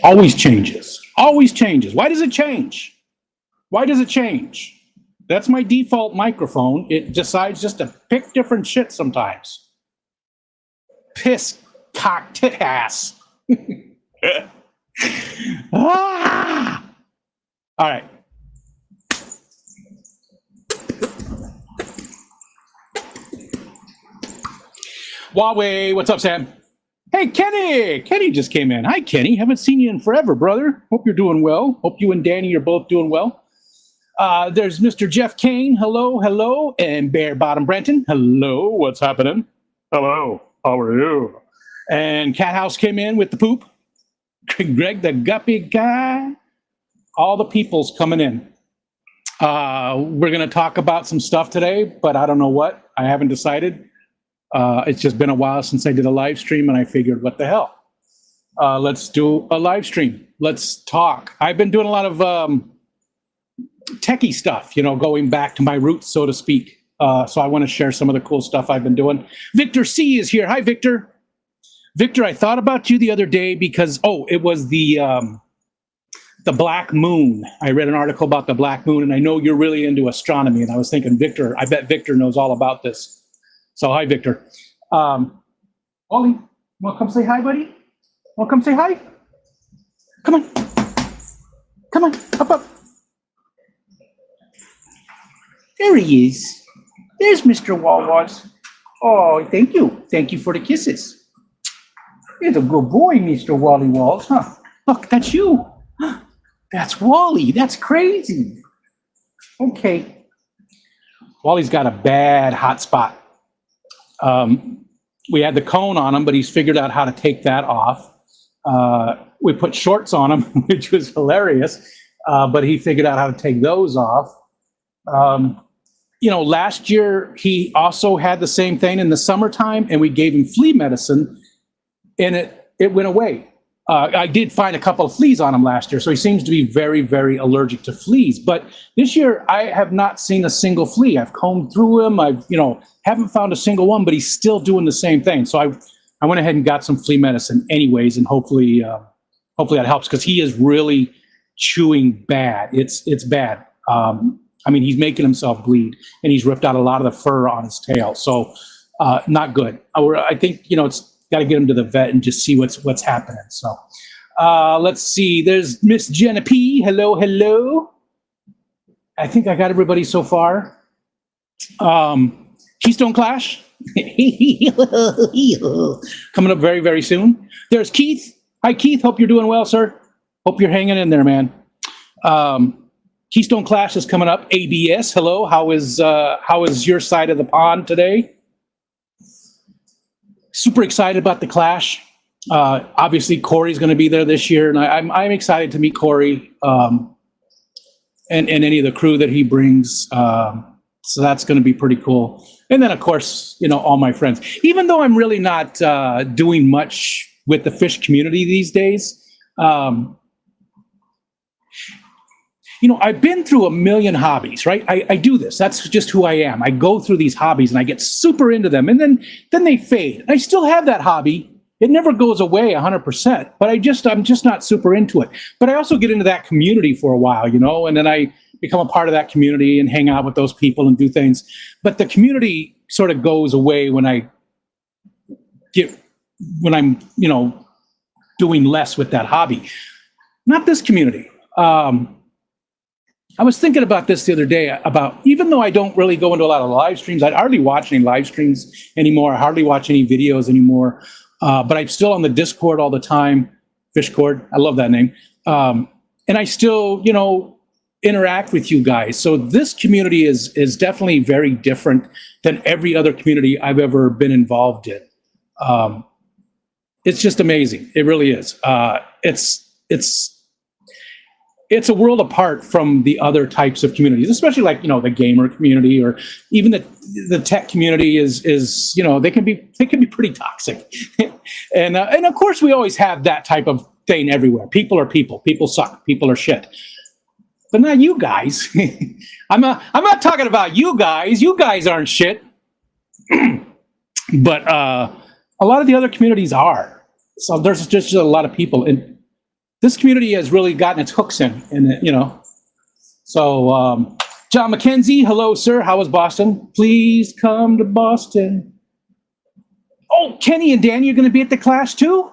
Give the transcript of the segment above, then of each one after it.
Always changes. Always changes. Why does it change? Why does it change? That's my default microphone. It decides just to pick different shit sometimes. Piss, cock, tit ass. Ah! All right. Huawei, what's up, Sam? Hey, Kenny! Kenny just came in. Hi, Kenny. Haven't seen you in forever, brother. Hope you're doing well. Hope you and Danny are both doing well. There's Mr. Jeff Kane. Hello, hello. And Bear Bottom Brenton. Hello, what's happening? Hello, how are you? And Cat House came in with the poop. Greg the Guppy guy. All the people's coming in. We're going to talk about some stuff today, but I don't know what. I haven't decided. It's just been a while since I did a live stream, and I figured, what the hell? Let's do a live stream. Let's talk. I've been doing a lot of techie stuff, you know, going back to my roots, so to speak. So I want to share some of the cool stuff I've been doing. Victor C is here. Hi, Victor. Victor, I thought about you the other day because, it was the black moon. I read an article about the black moon, and I know you're really into astronomy, and I was thinking, Victor, I bet Victor knows all about this. So hi, Victor. Ollie, want to come say hi, buddy? Want to come say hi? Come on. Come on, up. There he is. There's Mr. Walwas. Oh, thank you. Thank you for the kisses. You're a good boy, Mr. Wally Walls, huh? Look, that's you. That's Wally. That's crazy. Okay. Wally's got a bad hot spot. We had the cone on him, but he's figured out how to take that off. We put shorts on him, which was hilarious, but he figured out how to take those off. Last year he also had the same thing in the summertime, and we gave him flea medicine, and it went away. I did find a couple of fleas on him last year, so he seems to be very, very allergic to fleas. But this year, I have not seen a single flea. I've combed through him. Haven't found a single one, but he's still doing the same thing. So I went ahead and got some flea medicine anyways, and hopefully that helps, because he is really chewing bad. It's bad. He's making himself bleed, and he's ripped out a lot of the fur on his tail. So not good. I think, it's got to get him to the vet and just see what's happening. So let's see. There's Miss Jenna P. Hello, hello. I think I got everybody so far. Keystone Clash. Coming up very, very soon. There's Keith. Hi, Keith. Hope you're doing well, sir. Hope you're hanging in there, man. Keystone Clash is coming up. ABS. Hello. How is your side of the pond today? Super excited about the Clash. Obviously, Corey's going to be there this year, and I'm excited to meet Corey and any of the crew that he brings. So that's going to be pretty cool. And then, of course, all my friends. Even though I'm really not doing much with the fish community these days, I've been through a million hobbies, right? I do this. That's just who I am. I go through these hobbies and I get super into them, and then they fade. I still have that hobby. It never goes away 100%, but I'm just not super into it. But I also get into that community for a while, and then I become a part of that community and hang out with those people and do things. But the community sort of goes away when I'm, doing less with that hobby. Not this community. I was thinking about this the other day, about, even though I don't really go into a lot of live streams, I hardly watch any live streams anymore. I hardly watch any videos anymore. But I'm still on the Discord all the time. Fishcord, I love that name. And I still, interact with you guys. So this community is definitely very different than every other community I've ever been involved in. It's just amazing. It really is. It's a world apart from the other types of communities, especially like, the gamer community, or even the tech community is they can be pretty toxic. and of course we always have that type of thing everywhere. People are people. People suck. People are shit. But not you guys. I'm not talking about you guys. You guys aren't shit. But a lot of the other communities are. So there's just a lot of people, and this community has really gotten its hooks in it, you know. So, John McKenzie, hello, sir. How was Boston? Please come to Boston. Oh, Kenny and Danny are going to be at the class too?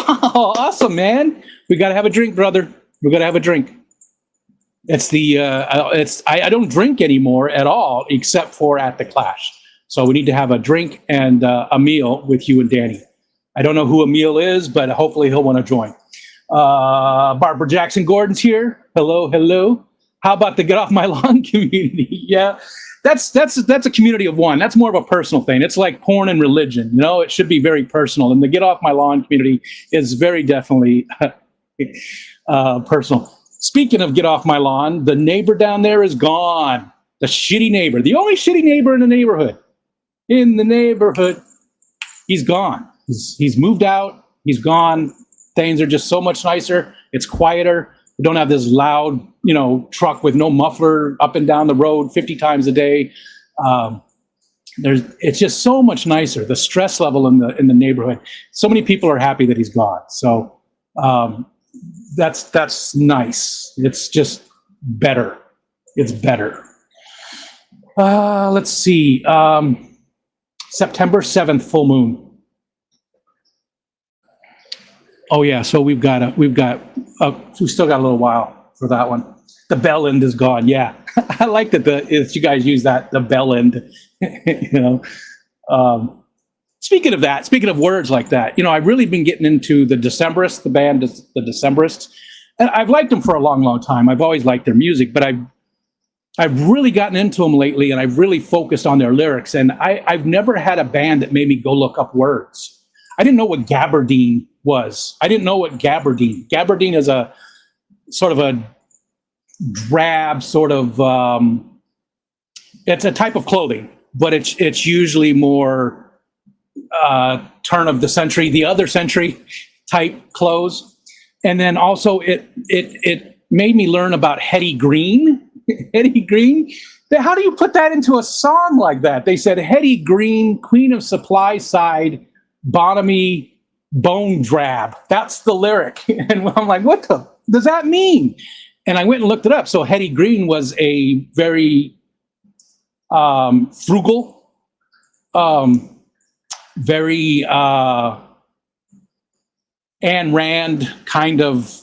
Oh, awesome, man. We got to have a drink, brother. We got to have a drink. It's I don't drink anymore at all, except for at the clash. So we need to have a drink and a meal with you and Danny. I don't know who Emil is, but hopefully he'll want to join. Barbara Jackson Gordon's here. Hello, hello. How about the Get Off My Lawn community? Yeah, that's a community of one. That's more of a personal thing. It's like porn and religion. You know, it should be very personal. And the Get Off My Lawn community is very definitely personal. Speaking of Get Off My Lawn, the neighbor down there is gone. The shitty neighbor, the only shitty neighbor in the neighborhood. He's gone. He's moved out. He's gone. Things are just so much nicer. It's quieter. We don't have this loud, truck with no muffler up and down the road 50 times a day. It's just so much nicer. The stress level in the neighborhood. So many people are happy that he's gone. So that's nice. It's just better. It's better. Let's see. September 7th, full moon. Oh yeah, so we've still got a little while for that one. The bell end is gone. Yeah, I like that you guys use that, the bell end. Speaking of words like that, I've really been getting into the Decemberists, the band, the Decemberists, and I've liked them for a long, long time. I've always liked their music, but I've really gotten into them lately, and I've really focused on their lyrics. And I've never had a band that made me go look up words. I didn't know what gabardine was. Gabardine is a sort of a drab sort of, it's a type of clothing, but it's usually more turn of the other century type clothes. And then also it made me learn about Hetty Green. Hetty Green. How do you put that into a song like that? They said Hetty Green, Queen of Supply Side, Bonamy, Bone Drab. That's the lyric. And I'm like, what does that mean? And I went and looked it up. So Hetty Green was a very frugal, very Ayn Rand kind of,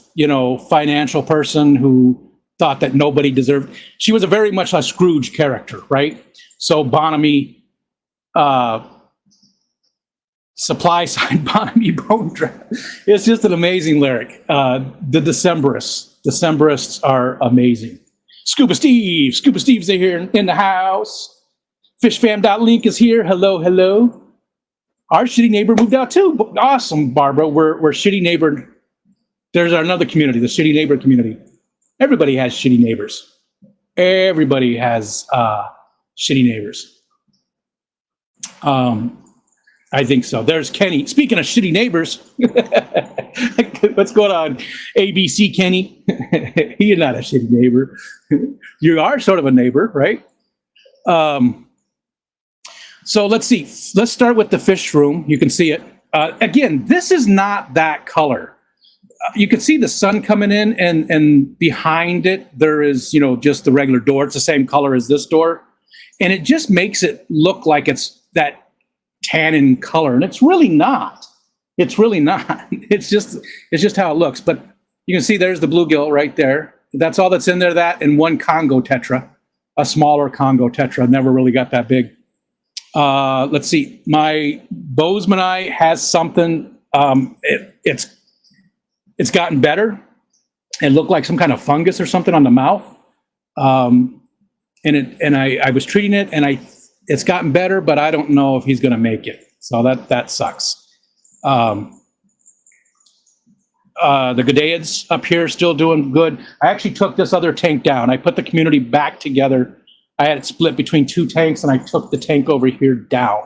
financial person who thought that nobody deserved. She was a very much a Scrooge character, right? So Bonamy, Supply Side, Bonamy, Bone Drab. It's just an amazing lyric. The Decemberists are amazing. Scuba Steve's here in the house. Fishfam.link is here. Hello, hello. Our shitty neighbor moved out too. Awesome, Barbara. We're shitty neighbor. There's another community, the shitty neighbor community. Everybody has shitty neighbors. Everybody has shitty neighbors. I think so. There's Kenny. Speaking of shitty neighbors, what's going on? ABC Kenny. You're not a shitty neighbor. You are sort of a neighbor, right? So let's see. Let's start with the fish room. You can see it. Again, this is not that color. You can see the sun coming in, and behind it, there is, just the regular door. It's the same color as this door. And it just makes it look like it's that tannin color, and it's really not. It's just how it looks. But you can see there's the bluegill right there. That's all that's in there. That and one Congo tetra, a smaller Congo tetra. Never really got that big. Let's see. My Bozemanite has something. It's gotten better. It looked like some kind of fungus or something on the mouth. And I was treating it, and it's gotten better, but I don't know if he's going to make it. So that sucks. The Gadeids up here still doing good. I actually took this other tank down. I put the community back together. I had it split between two tanks, and I took the tank over here down.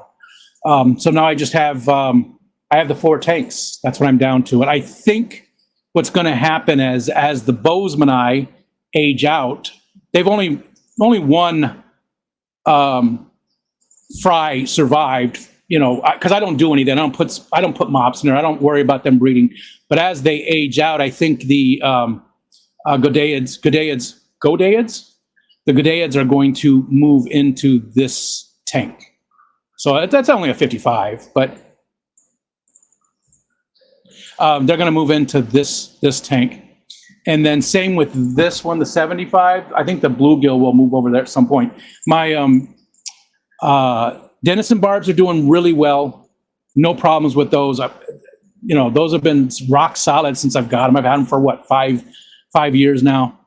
So now I just have I have the 4 tanks. That's what I'm down to. And I think what's going to happen as the Bozemanite age out, they've only one Fry survived because I don't do anything. I don't put mops in there. I don't worry about them breeding. But as they age out, I think the Godaids, the Godaids are going to move into this tank. So that's only a 55, but they're going to move into this tank. And then same with this one, the 75. I think the bluegill will move over there at some point. My Denison barbs are doing really well. No problems with those. Those have been rock solid since I've got them. I've had them for what, five years now.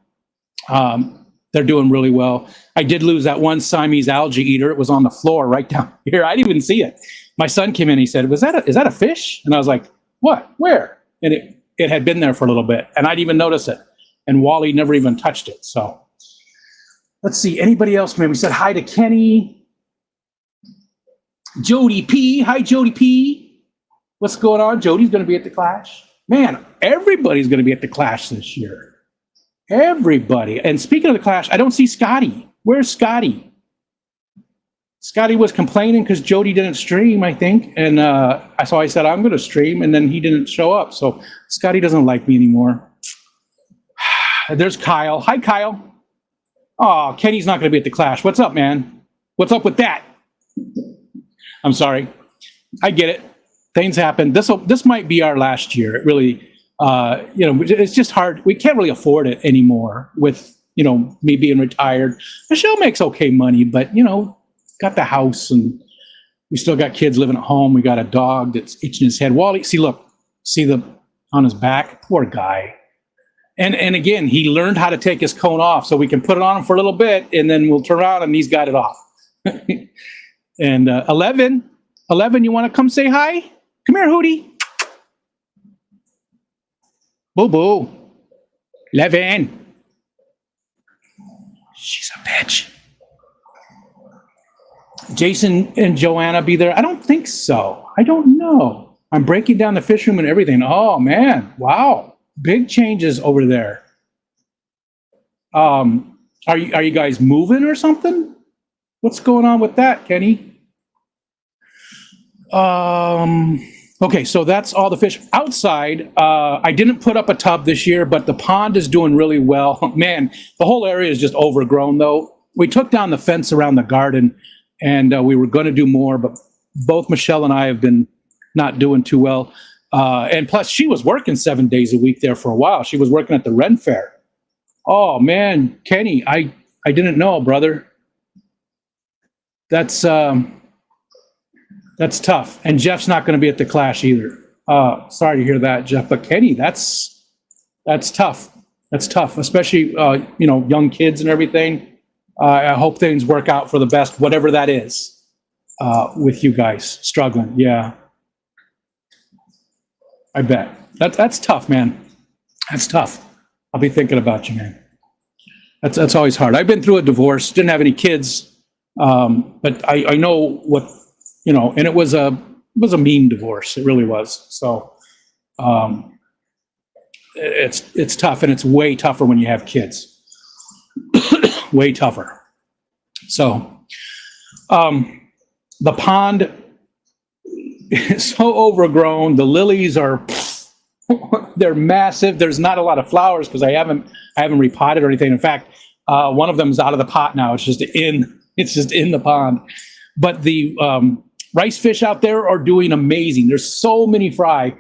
They're doing really well. I did lose that one Siamese algae eater. It was on the floor right down here. I didn't even see it. My son came in. He said, is that a fish? And I was like, what? Where? And it had been there for a little bit, and I'd even notice it. And Wally never even touched it. So let's see. Anybody else? Maybe we said hi to Kenny. Jody P. Hi, Jody P. What's going on? Jody's going to be at the Clash. Man, everybody's going to be at the Clash this year. Everybody. And speaking of the Clash, I don't see Scotty. Where's Scotty? Scotty was complaining because Jody didn't stream, I think. And so I said, I'm going to stream. And then he didn't show up. So Scotty doesn't like me anymore. There's Kyle. Hi, Kyle. Oh, Kenny's not going to be at the Clash. What's up, man? What's up with that? I'm sorry. I get it. Things happen. This might be our last year. It really, it's just hard. We can't really afford it anymore with, me being retired. Michelle makes okay money, but, got the house and we still got kids living at home. We got a dog that's itching his head. Wally, see on his back, poor guy. And again, he learned how to take his cone off so we can put it on him for a little bit and then we'll turn around and he's got it off. And 11, you want to come say hi? Come here, Hootie. Boo boo. 11. She's a bitch. Jason and Joanna be there? I don't think so. I don't know. I'm breaking down the fish room and everything. Oh, man. Wow. Big changes over there. Are you guys moving or something? What's going on with that, Kenny? Okay, so that's all the fish. Outside, I didn't put up a tub this year, but the pond is doing really well. Man, the whole area is just overgrown, though. We took down the fence around the garden, and we were going to do more, but both Michelle and I have been not doing too well. And plus, she was working 7 days a week there for a while. She was working at the Ren Fair. Oh, man, Kenny, I didn't know, brother. That's tough. And Jeff's not going to be at the Clash either. Sorry to hear that, Jeff. But Kenny, that's tough. That's tough, especially young kids and everything. I hope things work out for the best, whatever that is, with you guys struggling. Yeah, I bet that's tough, man. That's tough. I'll be thinking about you, man. That's always hard. I've been through a divorce. Didn't have any kids, but I know what. And it was a mean divorce. It really was. So it's tough, and it's way tougher when you have kids. Way tougher. So the pond is so overgrown. The lilies they're massive. There's not a lot of flowers because I haven't repotted or anything. In fact, one of them is out of the pot now. It's just in the pond. But the rice fish out there are doing amazing. There's so many fry,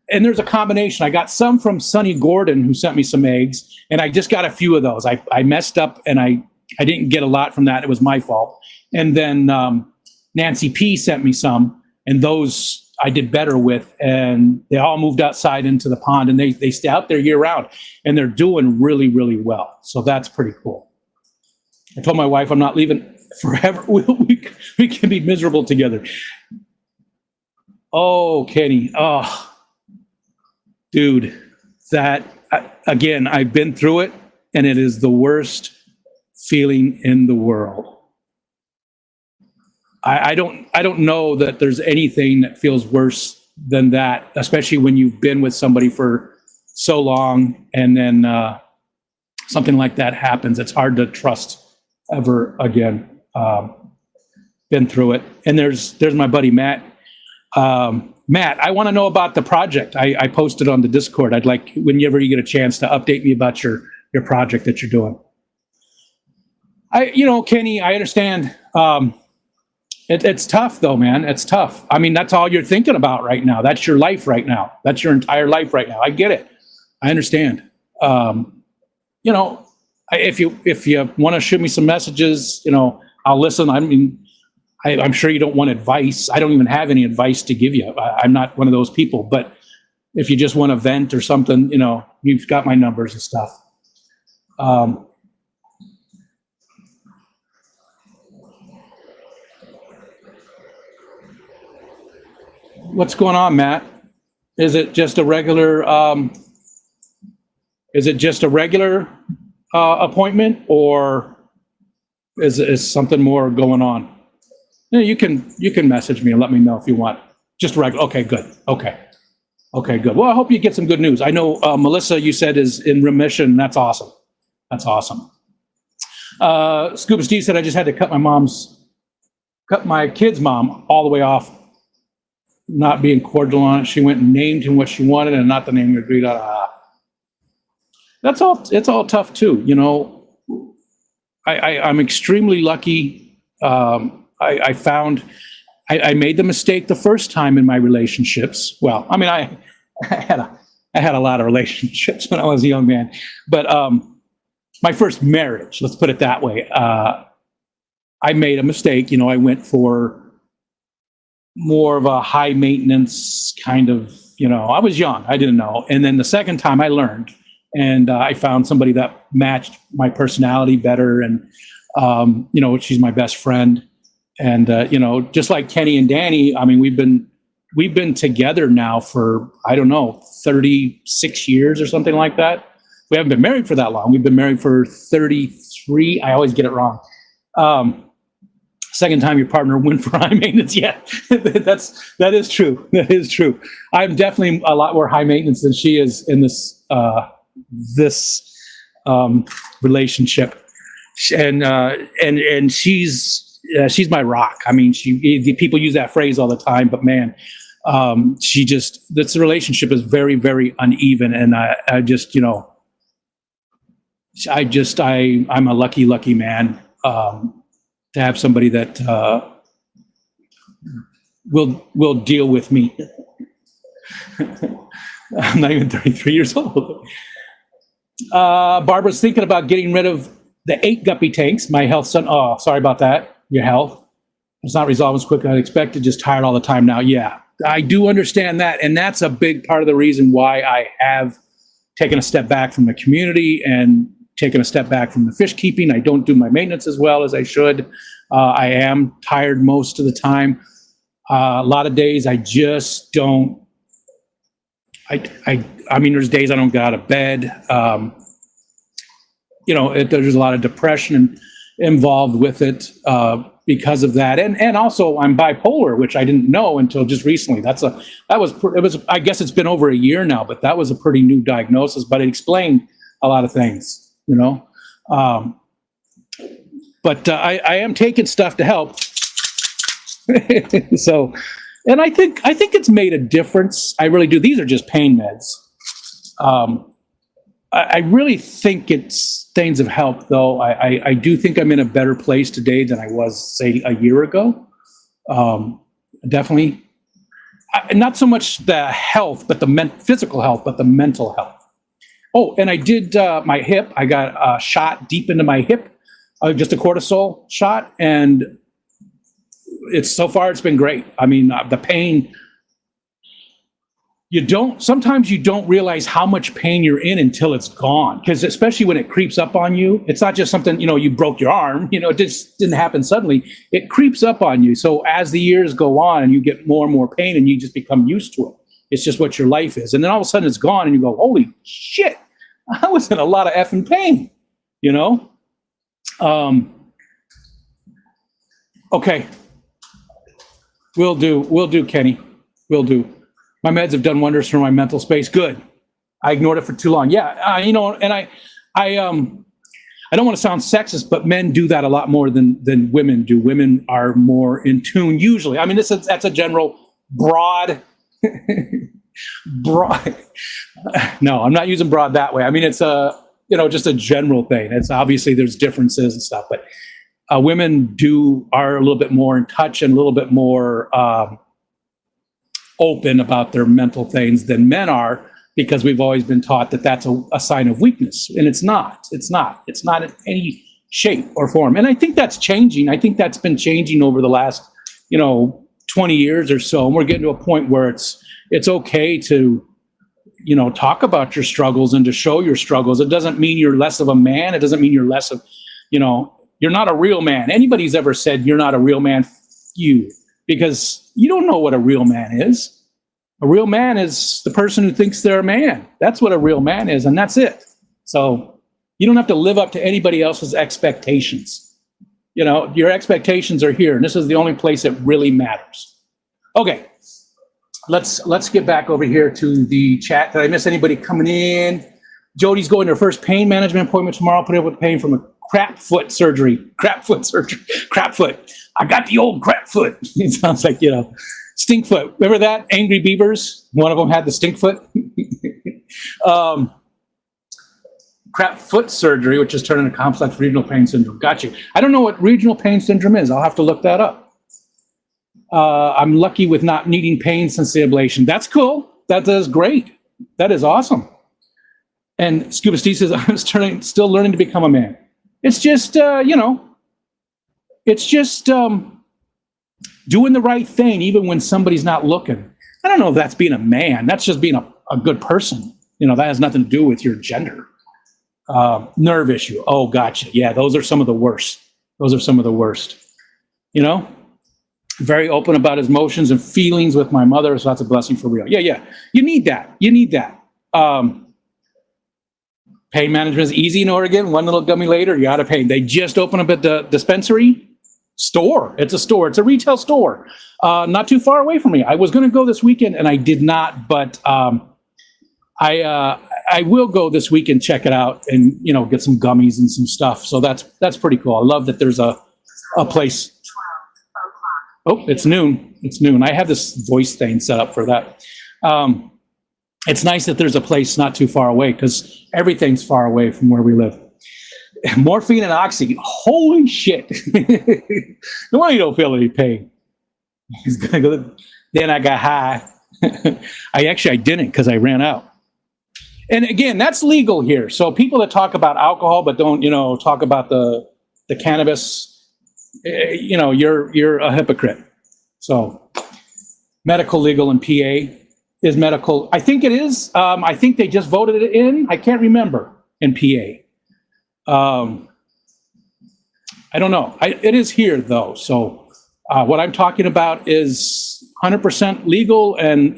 and there's a combination. I got some from Sonny Gordon, who sent me some eggs, and I just got a few of those. I messed up, and I didn't get a lot from that. It was my fault. And then Nancy P sent me some, and those I did better with, and they all moved outside into the pond, and they stay out there year round, and they're doing really, really well. So that's pretty cool. I told my wife I'm not leaving forever. We can be miserable together. Oh, Kenny. Oh, dude, again, I've been through it, and it is the worst feeling in the world. I don't know that there's anything that feels worse than that, especially when you've been with somebody for so long, and then something like that happens. It's hard to trust ever again. been through it. And there's my buddy Matt. Matt, I want to know about the project. I posted on the Discord. I'd like whenever you get a chance to update me about your project that you're doing. Kenny, I understand. It's tough though, man. It's tough. I mean, that's all you're thinking about right now. That's your life right now. That's your entire life right now. I get it. I understand. If you want to shoot me some messages, I'll listen. I mean, I'm sure you don't want advice. I don't even have any advice to give you. I'm not one of those people. But if you just want to vent or something, you've got my numbers and stuff. What's going on, Matt? Is it just a regular? Appointment, or is something more going on? You can message me and let me know if you want. Just regular. Okay, good. Okay, good. Well, I hope you get some good news. I know Melissa, you said, is in remission. That's awesome. That's awesome. Scuba Steve said I just had to cut my kid's mom all the way off, not being cordial on it. She went and named him what she wanted and not the name we agreed on. That's all. It's all tough too. I'm extremely lucky. I found I made the mistake the first time in my relationships. Well, I mean, I had a lot of relationships when I was a young man, but my first marriage, let's put it that way, I made a mistake. I went for more of a high maintenance kind of, I was young, I didn't know. And then the second time I learned, and I found somebody that matched my personality better. And, she's my best friend. And, just like Kenny and Danny, I mean, we've been together now for, I don't know, 36 years or something like that. We haven't been married for that long. We've been married for 33. I always get it wrong. Second time your partner went for high maintenance. Yeah, that is true. That is true. I'm definitely a lot more high maintenance than she is in this relationship, and she's my rock. I mean, people use that phrase all the time, but man, this relationship is very, very uneven, and I'm a lucky man to have somebody that will deal with me. I'm not even 33 years old. Barbara's thinking about getting rid of the 8 guppy tanks. My health son. Oh, sorry about that. Your health. It's not resolving as quickly as I expected. Just tired all the time now. Yeah, I do understand that. And that's a big part of the reason why I have taken a step back from the community and taken a step back from the fish keeping. I don't do my maintenance as well as I should. I am tired most of the time. A lot of days I just don't. I mean, there's days I don't get out of bed. There's a lot of depression involved with it because of that, and also I'm bipolar, which I didn't know until just recently. I guess it's been over a year now, but that was a pretty new diagnosis. But it explained a lot of things, But I am taking stuff to help. So. And I think it's made a difference. I really do. These are just pain meds. I really think things have helped, though. I do think I'm in a better place today than I was, say, a year ago. Definitely. Not so much the health, but the physical health, but the mental health. Oh, and I did my hip. I got a shot deep into my hip, just a cortisol shot, and so far it's been great. I mean, the pain, sometimes you don't realize how much pain you're in until it's gone. Because especially when it creeps up on you, it's not just something, you broke your arm, it just didn't happen suddenly. It creeps up on you. So as the years go on and you get more and more pain and you just become used to it, it's just what your life is. And then all of a sudden it's gone and you go, holy shit, I was in a lot of effing pain, Okay. Will do, Kenny. Will do. My meds have done wonders for my mental space. Good. I ignored it for too long. Yeah, and I don't want to sound sexist, but men do that a lot more than women do. Women are more in tune usually. I mean, that's a general broad, broad. No, I'm not using broad that way. I mean, it's just a general thing. It's obviously there's differences and stuff, but women are a little bit more in touch and a little bit more open about their mental things than men are, because we've always been taught that that's a sign of weakness, and it's not. It's not in any shape or form. And I think that's changing. I think that's been changing over the last 20 years or so, and we're getting to a point where it's okay to talk about your struggles and to show your struggles. It doesn't mean you're less of a man. It doesn't mean you're less of, you're not a real man. Anybody's ever said you're not a real man, because you don't know what a real man is. A real man is the person who thinks they're a man. That's what a real man is, and that's it. So you don't have to live up to anybody else's expectations. Your expectations are here, and this is the only place it really matters. Okay. Let's get back over here to the chat. Did I miss anybody coming in? Jody's going to her first pain management appointment tomorrow. Put up with pain from a crap foot surgery. Crap foot. I got the old crap foot. It sounds like, stink foot. Remember that? Angry Beavers? One of them had the stink foot. Crap foot surgery, which is turned into complex regional pain syndrome. Got you. I don't know what regional pain syndrome is. I'll have to look that up. I'm lucky with not needing pain since the ablation. That's cool. That is great. That is awesome. And Scuba Steve says, I'm still learning to become a man. It's just, doing the right thing even when somebody's not looking. I don't know if that's being a man. That's just being a good person. That has nothing to do with your gender. Nerve issue. Oh, gotcha. Yeah, those are some of the worst. Very open about his emotions and feelings with my mother, so that's a blessing for real. Yeah. You need that. Pain management is easy in Oregon. One little gummy later, you're out of pain. They just opened up at the dispensary store. It's a store. It's a retail store. Not too far away from me. I was going to go this weekend, and I did not, but I will go this weekend, check it out, and get some gummies and some stuff. So that's pretty cool. I love that there's a place. Oh, it's noon. I have this voice thing set up for that. It's nice that there's a place not too far away, because everything's far away from where we live. Morphine and oxy. Holy shit. No wonder you don't feel any pain. He's gonna go. Then I got high. I didn't, because I ran out. And again, that's legal here. So people that talk about alcohol but don't, talk about the cannabis, you're a hypocrite. So medical legal in PA is medical. I think it is. I think they just voted it in. I can't remember in PA. I don't know. It is here though. So what I'm talking about is 100% legal, and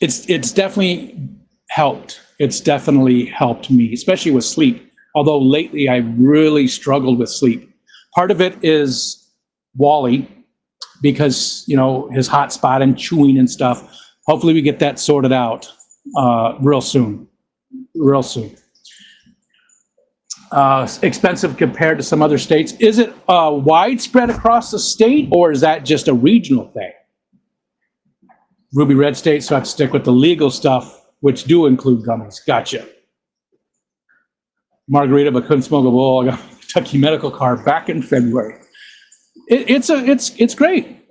it's definitely helped. It's definitely helped me, especially with sleep. Although lately I really struggled with sleep. Part of it is Wally, because his hot spot and chewing and stuff. Hopefully we get that sorted out real soon. Expensive compared to some other states. Is it widespread across the state, or is that just a regional thing? Ruby Red State, so I have to stick with the legal stuff, which do include gummies. Gotcha. Margarita, but couldn't smoke a bowl. I got a Techy medical card back in February. It's great.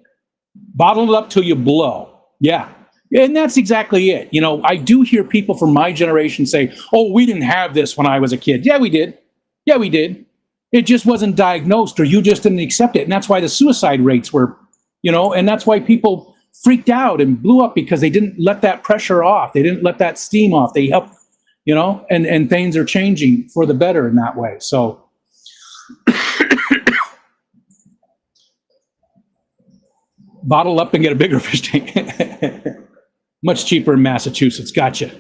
Bottle it up till you blow. Yeah. And that's exactly it. I do hear people from my generation say, oh, we didn't have this when I was a kid. Yeah, we did. It just wasn't diagnosed, or you just didn't accept it. And that's why the suicide rates were, and that's why people freaked out and blew up, because they didn't let that pressure off. They didn't let that steam off. They helped, and things are changing for the better in that way. So bottle up and get a bigger fish tank. Much cheaper in Massachusetts. Gotcha.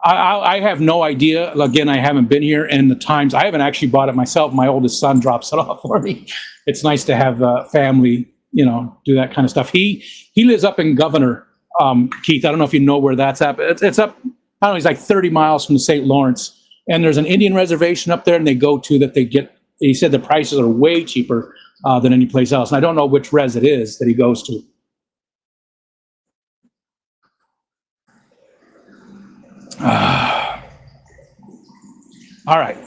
I have no idea. Again, I haven't been here, and the times I haven't actually bought it myself. My oldest son drops it off for me. It's nice to have family, do that kind of stuff. He lives up in Governor, Keith. I don't know if you know where that's at, but it's up I don't know, he's like 30 miles from the St. Lawrence. And there's an Indian reservation up there, and they go to that they get. He said the prices are way cheaper than any place else. And I don't know which res it is that he goes to. All right.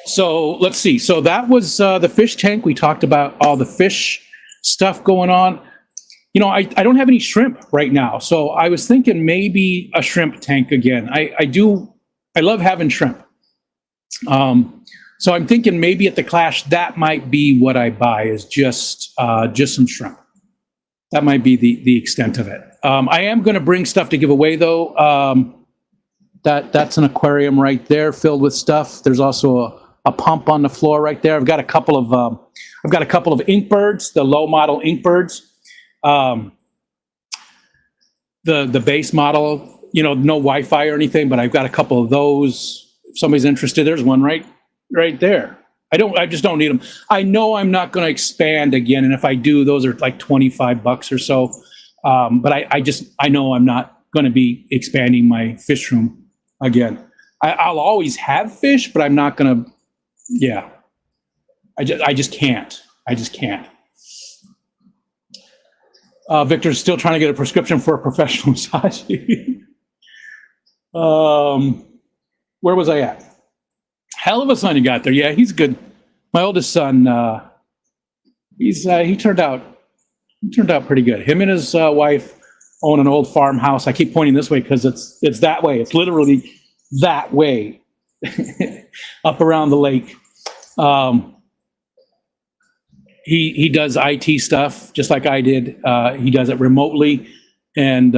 So let's see. So that was the fish tank. We talked about all the fish stuff going on. You know, I don't have any shrimp right now. So I was thinking maybe a shrimp tank again. I love having shrimp. So I'm thinking maybe at the Clash, that might be what I buy, is just some shrimp. That might be the extent of it. I am going to bring stuff to give away, though. That's an aquarium right there filled with stuff. There's also a pump on the floor right there. I've got a couple of ink birds, the low model ink birds. The base model, you know, no Wi-Fi or anything, but I've got a couple of those. If somebody's interested, there's one right there. I just don't need them. I know I'm not going to expand again, and if I do, those are like $25 or so. But I know I'm not going to be expanding my fish room again. I'll always have fish, but I'm not going to. Yeah, I just can't. Victor's still trying to get a prescription for a professional massage. Where was I at? Hell of a son you got there. Yeah, he's good. My oldest son, he turned out pretty good. Him and his wife own an old farmhouse. I keep pointing this way because it's that way. It's literally that way, up around the lake. He does IT stuff just like I did. He does it remotely, and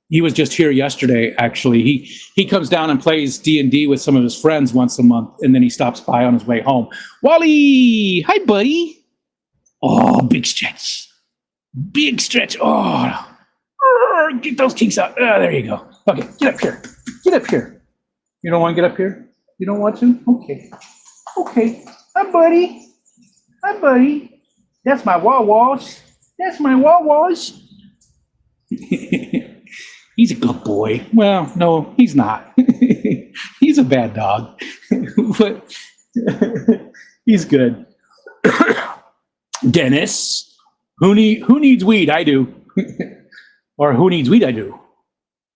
he was just here yesterday. Actually, he comes down and plays D&D with some of his friends once a month, and then he stops by on his way home. Wally, hi buddy. Oh, big stretch. Oh, get those kinks out. Oh, there you go. Okay, get up here. You don't want to get up here? You don't want to? Okay. Hi buddy. That's my wah-wash. He's a good boy. Well, no, he's not. He's a bad dog, but he's good. Dennis, who needs weed? I do. Or who needs weed? I do.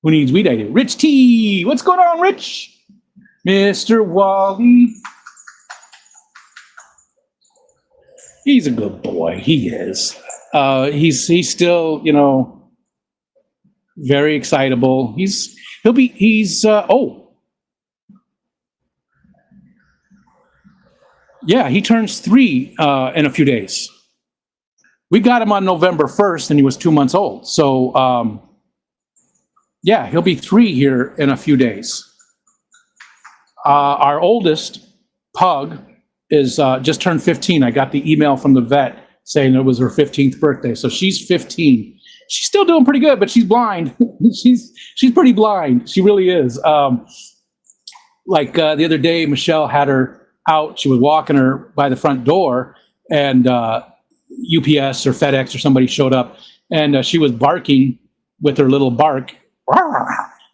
Who needs weed? I do. Rich T, what's going on, Rich? Mr. Wally. He's a good boy. He is. He's still, you know, very excitable. Yeah, he turns 3 in a few days. We got him on November 1st, and he was 2 months old. So, yeah, he'll be 3 here in a few days. Our oldest, Pug, is just turned 15. I got the email from the vet saying it was her 15th birthday. So she's 15. She's still doing pretty good, but she's blind. she's pretty blind. She really is. The other day, Michelle had her out. She was walking her by the front door, and UPS or FedEx or somebody showed up, and she was barking with her little bark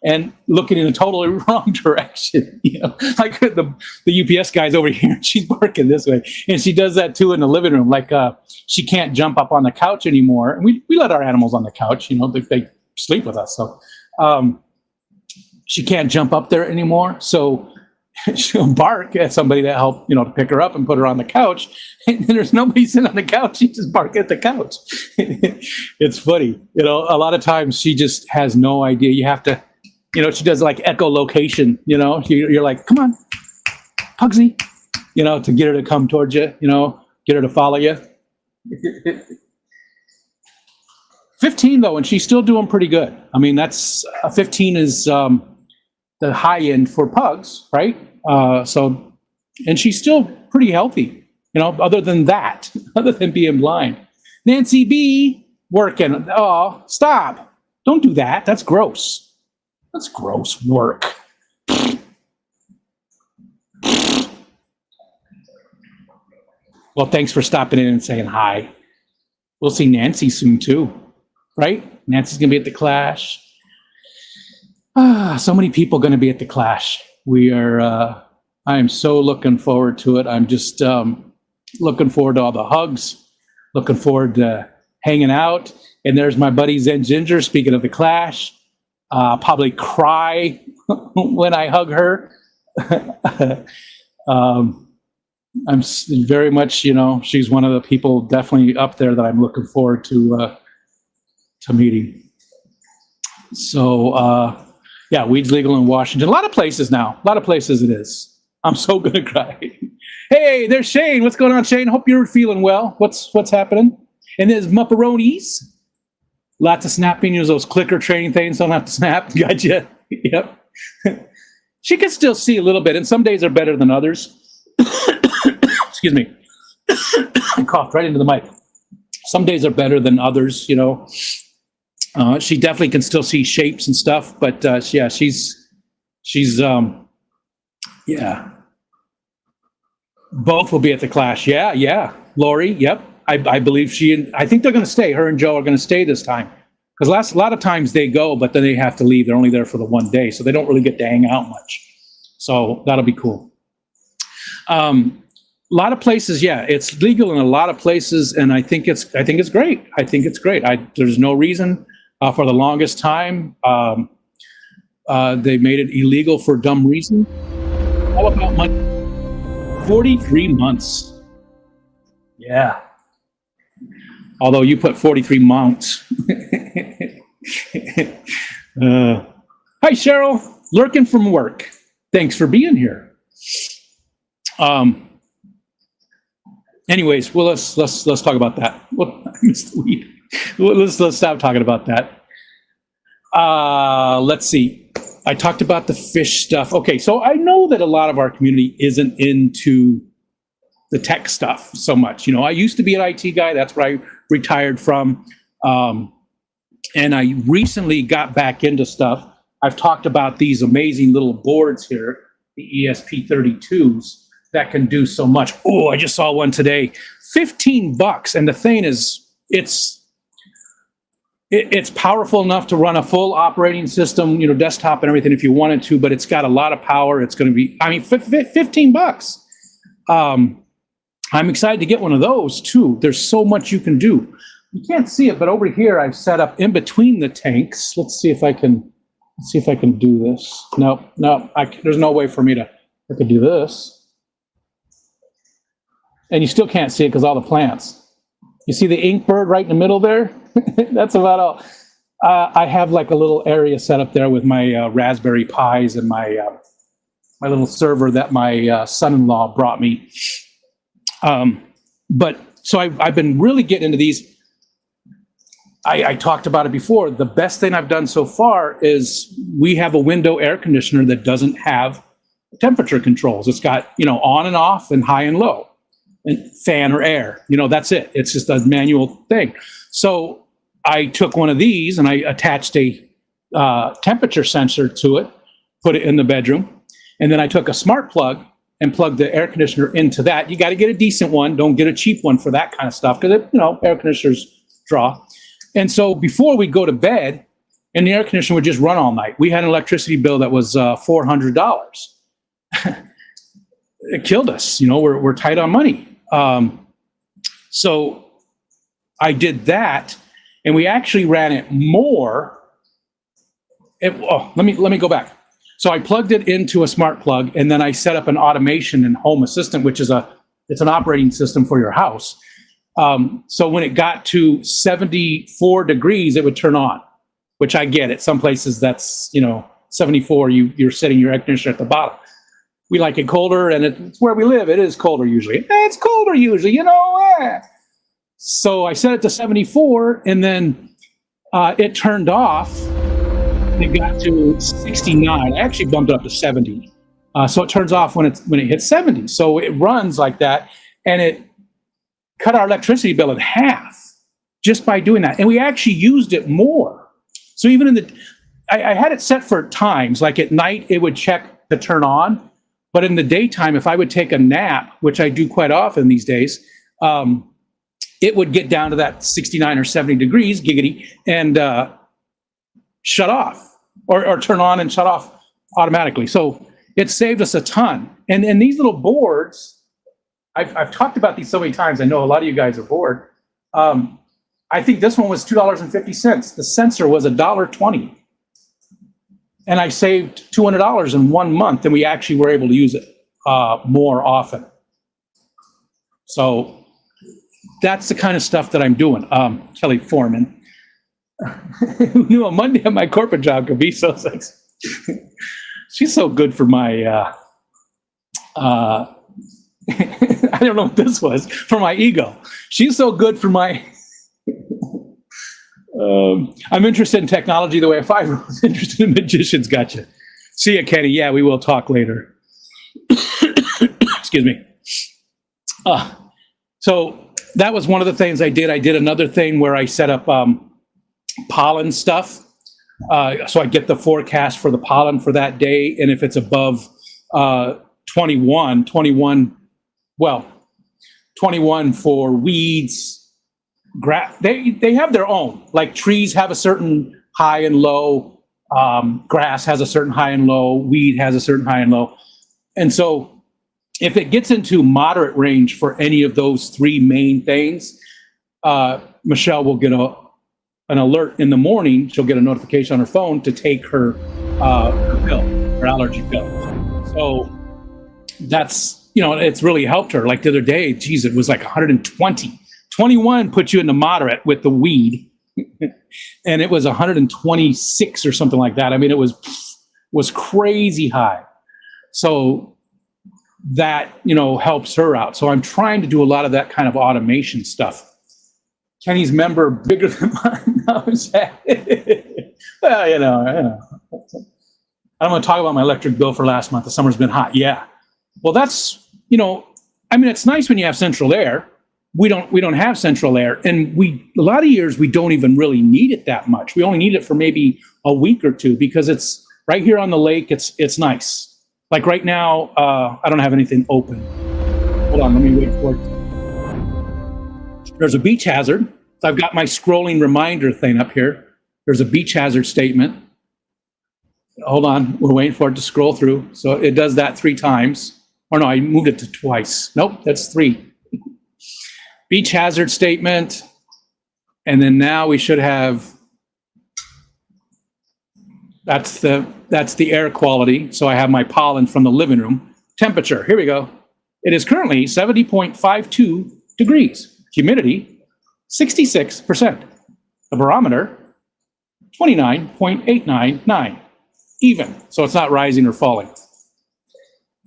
and looking in a totally wrong direction. You know, like the UPS guy's over here, and she's barking this way, and she does that too in the living room. Like she can't jump up on the couch anymore, and we let our animals on the couch. You know, they sleep with us, so she can't jump up there anymore. So she'll bark at somebody to help, you know, to pick her up and put her on the couch. And there's nobody sitting on the couch. She just bark at the couch. It's funny. You know, a lot of times she just has no idea. You have to, you know, she does like echolocation, you know, you're like, come on, Pugsy, you know, to get her to come towards you, you know, get her to follow you. 15 though, and she's still doing pretty good. I mean, that's 15 is the high end for pugs, right? So, and she's still pretty healthy, you know, other than being blind. Nancy B working. Oh, stop. Don't do that. That's gross. That's gross work. Well, thanks for stopping in and saying hi. We'll see Nancy soon too, right? Nancy's gonna be at the Clash. So many people going to be at the Clash. I am so looking forward to it. I'm just looking forward to all the hugs, looking forward to hanging out. And there's my buddy Zen Ginger, speaking of the Clash. Probably cry when I hug her. I'm very much, she's one of the people definitely up there that I'm looking forward to meeting. So, yeah, weed's legal in Washington. A lot of places now. A lot of places it is. I'm so gonna cry. Hey, there's Shane. What's going on, Shane? Hope you're feeling well. What's happening? And there's Mupperonis. Lots of snapping. Use those clicker training things. Don't have to snap. Gotcha. Yep. She can still see a little bit, and some days are better than others. Excuse me. I coughed right into the mic. Some days are better than others, She definitely can still see shapes and stuff, but yeah, she's yeah. Both will be at the Clash. Yeah. Lori, yep. I believe I think they're going to stay. Her and Joe are going to stay this time. Because a lot of times they go, but then they have to leave. They're only there for the one day, so they don't really get to hang out much. So that'll be cool. A lot of places, yeah, it's legal in a lot of places, and I think it's great. I think it's great. There's no reason for the longest time. They made it illegal for a dumb reason. All about money. 43 months. Yeah. Although you put 43 months. Hi, Cheryl. Lurking from work. Thanks for being here. Anyways, well, let's talk about that. Well, I missed the weed. Let's stop talking about that. Let's see. I talked about the fish stuff. Okay, so I know that a lot of our community isn't into the tech stuff so much. I used to be an IT guy. That's where I retired from. And I recently got back into stuff. I've talked about these amazing little boards here, the ESP32s, that can do so much. Oh, I just saw one today, $15. And the thing is, it's powerful enough to run a full operating system, desktop and everything if you wanted to, but it's got a lot of power. It's going to be, $15. I'm excited to get one of those too. There's so much you can do. You can't see it, but over here I've set up in between the tanks. Let's see if I can do this. No, there's no way for me I could do this. And you still can't see it because all the plants. You see the ink bird right in the middle there? That's about all. I have like a little area set up there with my Raspberry Pis and my little server that my son-in-law brought me. But so I've been really getting into these. I talked about it before. The best thing I've done so far is we have a window air conditioner that doesn't have temperature controls. It's got, on and off and high and low and fan or air, that's it. It's just a manual thing. So I took one of these and I attached a temperature sensor to it, put it in the bedroom. And then I took a smart plug and plugged the air conditioner into that. You got to get a decent one. Don't get a cheap one for that kind of stuff because, air conditioners draw. And so before we go to bed, and the air conditioner would just run all night. We had an electricity bill that was $400. It killed us. We're tight on money. So I did that, and we actually ran it more. Let me go back. So I plugged it into a smart plug, and then I set up an automation and home assistant, which is it's an operating system for your house. So when it got to 74 degrees, it would turn on, which I get it. Some places that's, 74, you're setting your air conditioner at the bottom. We like it colder, and it's where we live. It is colder usually. It's colder usually, So I set it to 74, and then it turned off. It got to 69. I actually bumped it up to 70. So it turns off when it hits 70. So it runs like that, and it cut our electricity bill in half just by doing that. And we actually used it more. So even I had it set for times, like at night it would check to turn on, but in the daytime, if I would take a nap, which I do quite often these days, it would get down to that 69 or 70 degrees, giggity, and shut off. or turn on and shut off automatically. So it saved us a ton. And these little boards, I've talked about these so many times. I know a lot of you guys are bored. I think this one was $2.50. The sensor was $1.20. And I saved $200 in 1 month, and we actually were able to use it more often. So that's the kind of stuff that I'm doing. Kelly Foreman. Who knew a Monday at my corporate job could be so sexy? She's so good for my, I don't know what this was, for my ego. She's so good for my, I'm interested in technology the way a 5-year-old is interested in magicians. Gotcha. See ya, Kenny. Yeah, we will talk later. Excuse me. So that was one of the things I did. I did another thing where I set up pollen stuff. So I get the forecast for the pollen for that day. And if it's above 21 for weeds, they have their own. Like trees have a certain high and low. Grass has a certain high and low. Weed has a certain high and low. And so if it gets into moderate range for any of those three main things, Michelle will get an alert in the morning. She'll get a notification on her phone to take her pill, her allergy pill. So that's, it's really helped her. Like the other day, geez, it was like 120. 21 put you into moderate with the weed, and it was 126 or something like that. I mean, it was crazy high. So that, helps her out. So I'm trying to do a lot of that kind of automation stuff. Kenny's member bigger than mine. Well, I don't want to talk about my electric bill for last month. The summer's been hot. Yeah. Well, that's, it's nice when you have central air. We don't have central air, and a lot of years we don't even really need it that much. We only need it for maybe a week or two because it's right here on the lake. It's nice. Like right now, I don't have anything open. Hold on, let me wait for it. There's a beach hazard. So I've got my scrolling reminder thing up here. There's a beach hazard statement. Hold on, we're waiting for it to scroll through. So it does that 3 times. Or no, I moved it to twice. Nope, that's 3. Beach hazard statement. And then now we should have, that's the air quality. So I have my pollen from the living room. Temperature, here we go. It is currently 70.52 degrees. Humidity, 66%. The barometer, 29.899. Even, so it's not rising or falling.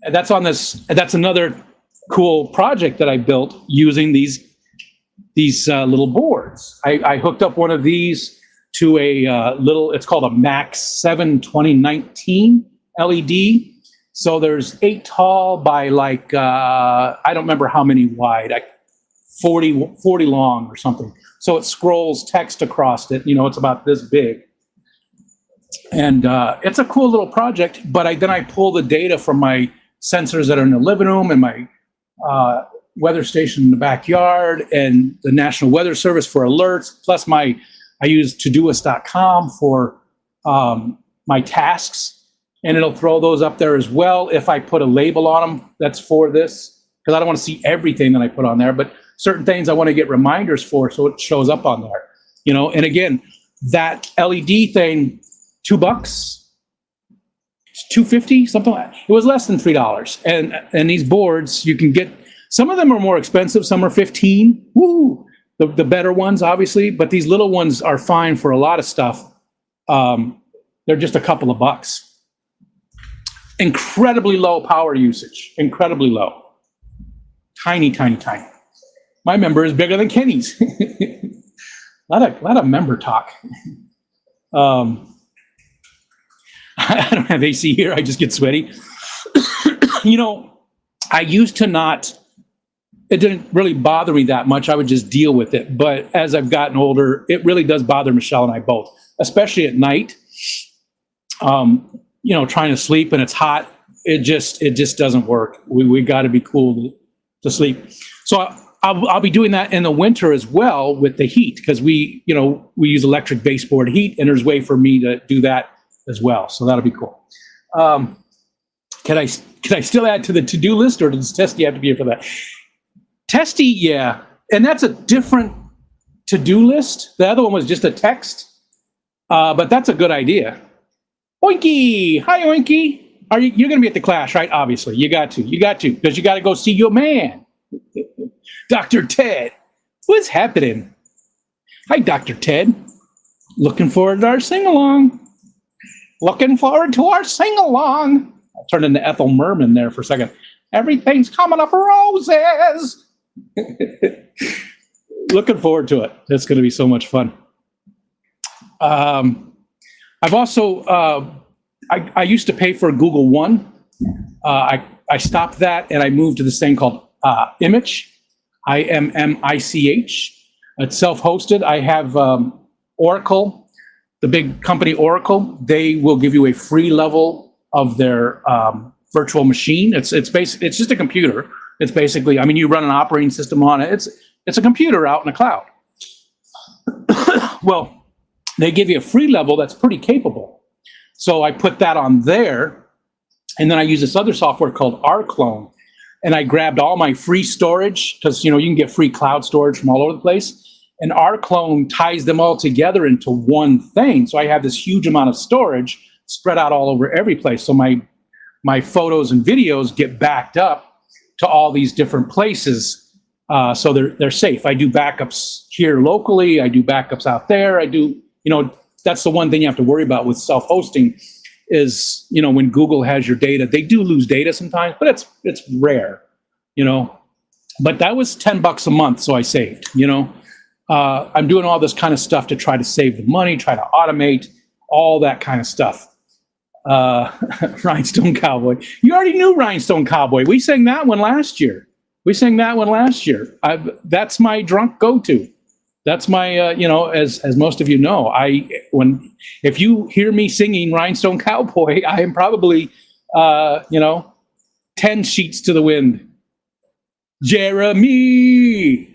And that's another cool project that I built using these little boards. I hooked up one of these to a it's called a Max 7 2019 LED. So there's 8 tall by like, I don't remember how many wide, 40 long or something. So it scrolls text across it. It's about this big. And it's a cool little project, but then I pull the data from my sensors that are in the living room and my weather station in the backyard and the National Weather Service for alerts. Plus I use Todoist.com for my tasks, and it'll throw those up there as well if I put a label on them that's for this, because I don't want to see everything that I put on there, but certain things I want to get reminders for, so it shows up on there. And again, that LED thing, $2, $2.50, something like that. It was less than $3. And these boards, you can get, some of them are more expensive, some are 15. Woo! The better ones, obviously, but these little ones are fine for a lot of stuff. They're just a couple of bucks. Incredibly low power usage, incredibly low. Tiny, tiny, tiny. My member is bigger than Kenny's. A lot of member talk. I don't have AC here. I just get sweaty. I used to not, it didn't really bother me that much. I would just deal with it. But as I've gotten older, it really does bother Michelle and I both, especially at night. Trying to sleep and it's hot. It just doesn't work. We got to be cool to sleep. So I'll be doing that in the winter as well with the heat, because we use electric baseboard heat, and there's a way for me to do that as well. So that'll be cool. Can I still add to the to-do list, or does Testy have to be here for that? Testy, yeah. And that's a different to-do list. The other one was just a text. But that's a good idea. Oinky! Hi, Oinky! You're going to be at the Clash, right? Obviously. You got to, because you got to go see your man, Dr. Ted. What's happening? Hi, Dr. Ted. Looking forward to our sing-along. Looking forward to our sing-along. I turned into Ethel Merman there for a second. Everything's coming up roses. Looking forward to it. It's going to be so much fun. I've also, I used to pay for Google One. I stopped that and I moved to this thing called Imich, IMMICH. It's self-hosted. I have Oracle, the big company Oracle. They will give you a free level of their virtual machine. It's just a computer. It's basically, I mean, you run an operating system on it. It's a computer out in the cloud. Well, they give you a free level that's pretty capable. So I put that on there, and then I use this other software called rClone, and I grabbed all my free storage, because you can get free cloud storage from all over the place, and rClone ties them all together into one thing. So I have this huge amount of storage spread out all over every place. So my photos and videos get backed up to all these different places, so they're safe. I do backups here locally. I do backups out there. I do. That's the one thing you have to worry about with self-hosting is, when Google has your data, they do lose data sometimes, but it's rare, But that was $10 a month, so I saved, I'm doing all this kind of stuff to try to save the money, try to automate, all that kind of stuff. Rhinestone Cowboy. You already knew Rhinestone Cowboy. We sang that one last year. That's my drunk go-to. That's my, as most of you know, if you hear me singing Rhinestone Cowboy, I am probably, 10 sheets to the wind. Jeremy!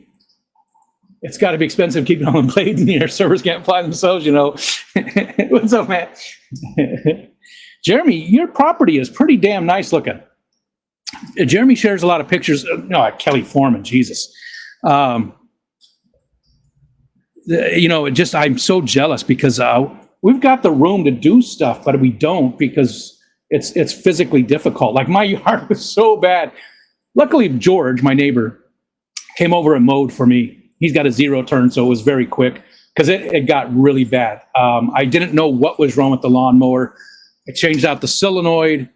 It's got to be expensive keeping all the blades in the air. Servers can't fly themselves, What's up, man? Jeremy, your property is pretty damn nice looking. Jeremy shares a lot of pictures. Kelly Foreman, Jesus. I'm so jealous because we've got the room to do stuff, but we don't because it's physically difficult. Like my yard was so bad. Luckily, George, my neighbor, came over and mowed for me. He's got a 0 turn, so it was very quick because it got really bad. I didn't know what was wrong with the lawnmower. I changed out the solenoid.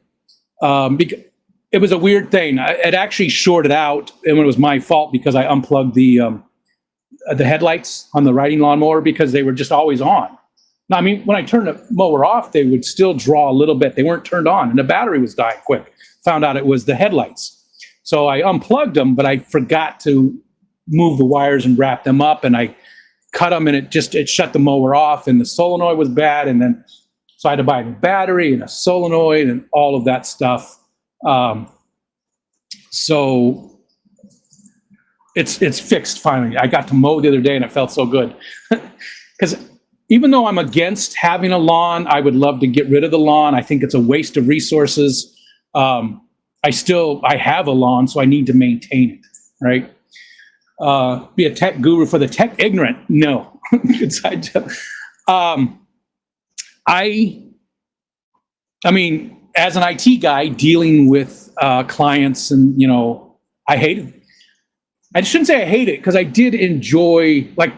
It was a weird thing. It actually shorted out, and it was my fault because I unplugged the headlights on the riding lawnmower because they were just always on. Now, I mean, when I turned the mower off, they would still draw a little bit. They weren't turned on, and the battery was dying quick. Found out it was the headlights. So I unplugged them, but I forgot to move the wires and wrap them up, and I cut them, and it shut the mower off, and the solenoid was bad, and then so I had to buy a new battery and a solenoid and all of that stuff. So it's fixed finally. I got to mow the other day and it felt so good. Because even though I'm against having a lawn, I would love to get rid of the lawn. I think it's a waste of resources. I have a lawn, so I need to maintain it, right? Be a tech guru for the tech ignorant. No. I mean, as an IT guy dealing with clients and, I hate it. I shouldn't say I hate it because I did enjoy, like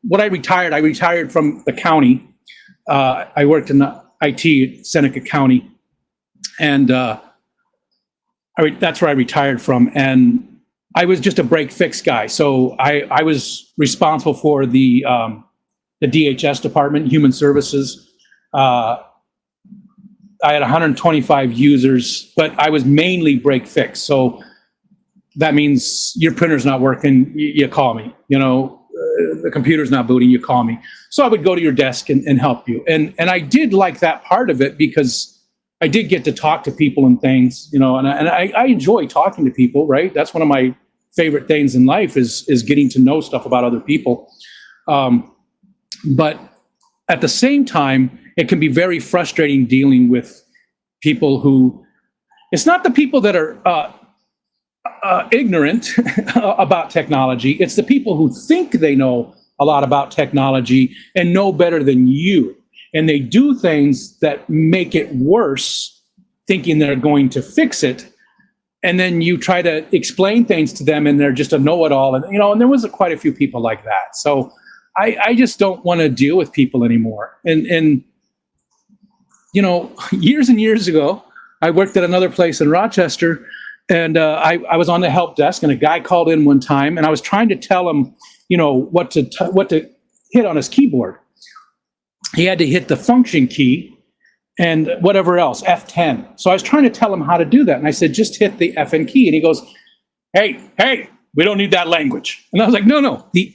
when I retired from the county. I worked in the IT at Seneca County, and that's where I retired from. And I was just a break fix guy. So I was responsible for the DHS department, Human Services. I had 125 users, but I was mainly break fix. So that means your printer's not working, you call me. The computer's not booting, you call me. So I would go to your desk and help you. And I did like that part of it because I did get to talk to people and things, and I enjoy talking to people, right? That's one of my favorite things in life is getting to know stuff about other people. But at the same time, it can be very frustrating dealing with people who, it's not the people that are ignorant about technology. It's the people who think they know a lot about technology and know better than you. And they do things that make it worse, thinking they're going to fix it. And then you try to explain things to them and they're just a know-it-all. And, and there was quite a few people like that. So I just don't want to deal with people anymore. And years and years ago, I worked at another place in Rochester, and I was on the help desk, and a guy called in one time, and I was trying to tell him, what to hit on his keyboard. He had to hit the function key and whatever else, F10. So I was trying to tell him how to do that, and I said, just hit the FN key. And he goes, hey, we don't need that language. And I was like, no, the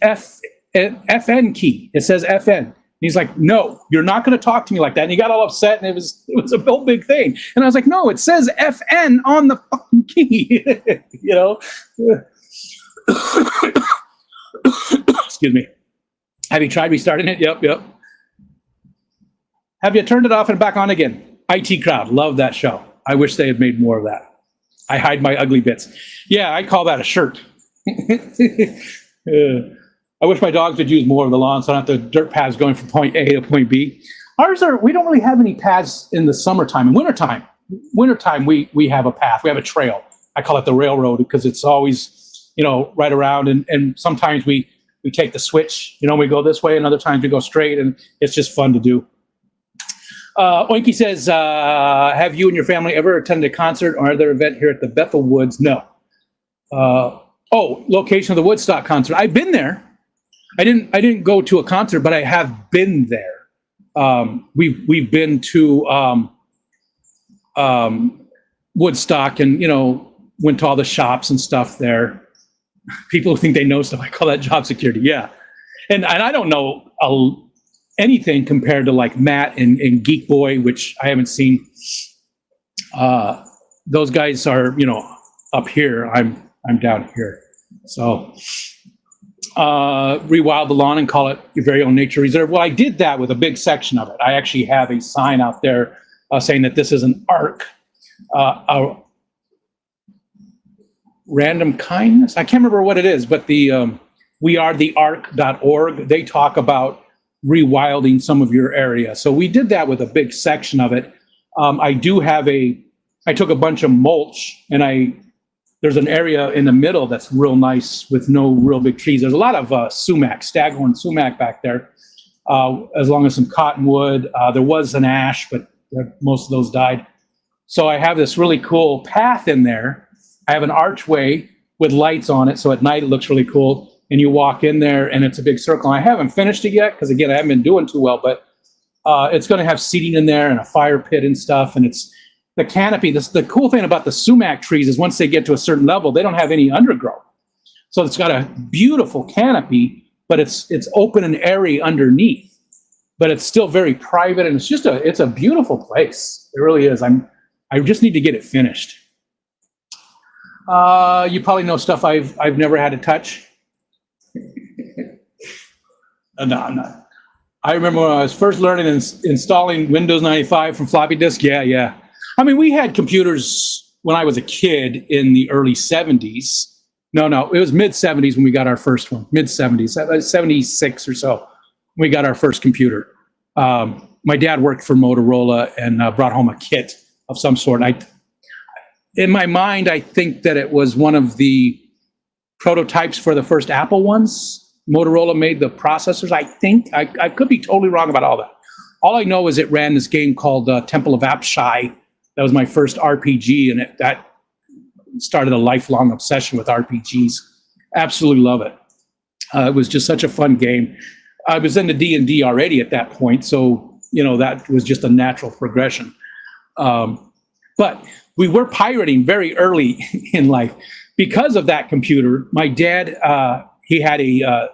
FN key. It says FN. And he's like, no, you're not going to talk to me like that. And he got all upset, and it was a whole big thing. And I was like, no, it says FN on the fucking key. Excuse me. Have you tried restarting it? Yep. Have you turned it off and back on again? IT Crowd, love that show. I wish they had made more of that. I hide my ugly bits. Yeah, I call that a shirt. I wish my dogs would use more of the lawn so I don't have the dirt paths going from point A to point B. We don't really have any paths in the summertime. In wintertime, we have a path. We have a trail. I call it the railroad because it's always, right around. And sometimes we take the switch, we go this way, and other times we go straight, and it's just fun to do. Oinky says, have you and your family ever attended a concert or other event here at the Bethel Woods? No. Location of the Woodstock concert. I've been there. I didn't go to a concert, but I have been there. We've been to Woodstock and, went to all the shops and stuff there. People who think they know stuff, I call that job security. Yeah. And I don't know anything compared to like Matt and Geek Boy, which I haven't seen. Those guys are, up here. I'm down here. So rewild the lawn and call it your very own nature reserve. Well, I did that with a big section of it. I actually have a sign out there saying that this is an ARC, a random kindness. I can't remember what it is, but the wearethearc.org, they talk about rewilding some of your area. So we did that with a big section of it. I took a bunch of mulch, and there's an area in the middle that's real nice with no real big trees. There's a lot of sumac, staghorn sumac back there, as long as some cottonwood. There was an ash, but most of those died. So I have this really cool path in there. I have an archway with lights on it, so at night it looks really cool. And you walk in there, and it's a big circle. I haven't finished it yet because, again, I haven't been doing too well. But it's going to have seating in there and a fire pit and stuff. And it's the canopy. The cool thing about the sumac trees is once they get to a certain level, they don't have any undergrowth. So it's got a beautiful canopy, but it's open and airy underneath. But it's still very private, and it's a beautiful place. It really is. I just need to get it finished. You probably know stuff I've never had to touch. No, I'm not. I remember when I was first learning and installing Windows 95 from floppy disk. Yeah. I mean, we had computers when I was a kid in the early 70s. No, it was mid 70s when we got our first one. Mid 70s, 76 or so. We got our first computer. My dad worked for Motorola and brought home a kit of some sort. In my mind, I think that it was one of the prototypes for the first Apple ones. Motorola made the processors, I think. I could be totally wrong about all that. All I know is it ran this game called Temple of Apshai. That was my first RPG, and that started a lifelong obsession with RPGs. Absolutely love it. It was just such a fun game. I was into D&D already at that point, so that was just a natural progression. But we were pirating very early in life. Because of that computer, my dad, he had a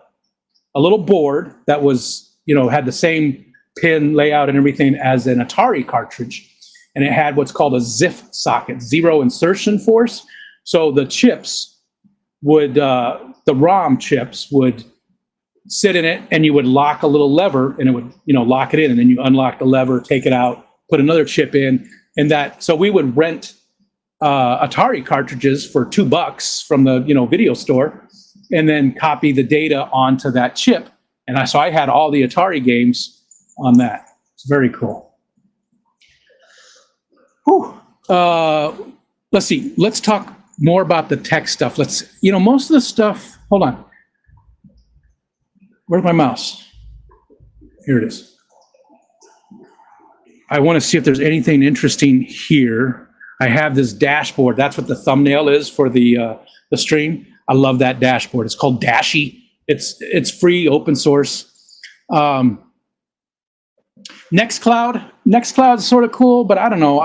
little board that was, had the same pin layout and everything as an Atari cartridge. And it had what's called a ZIF socket, zero insertion force. So the chips the ROM chips would sit in it, and you would lock a little lever, and it would, lock it in, and then you unlock the lever, take it out, put another chip in, and that. So we would rent Atari cartridges for $2 from the video store, and then copy the data onto that chip. And I had all the Atari games on that. It's very cool. Whew. Let's see. Let's talk more about the tech stuff. Most of the stuff. Hold on. Where's my mouse? Here it is. I want to see if there's anything interesting here. I have this dashboard. That's what the thumbnail is for the stream. I love that dashboard. It's called Dashy. It's free, open source. Nextcloud is sort of cool, but I don't know.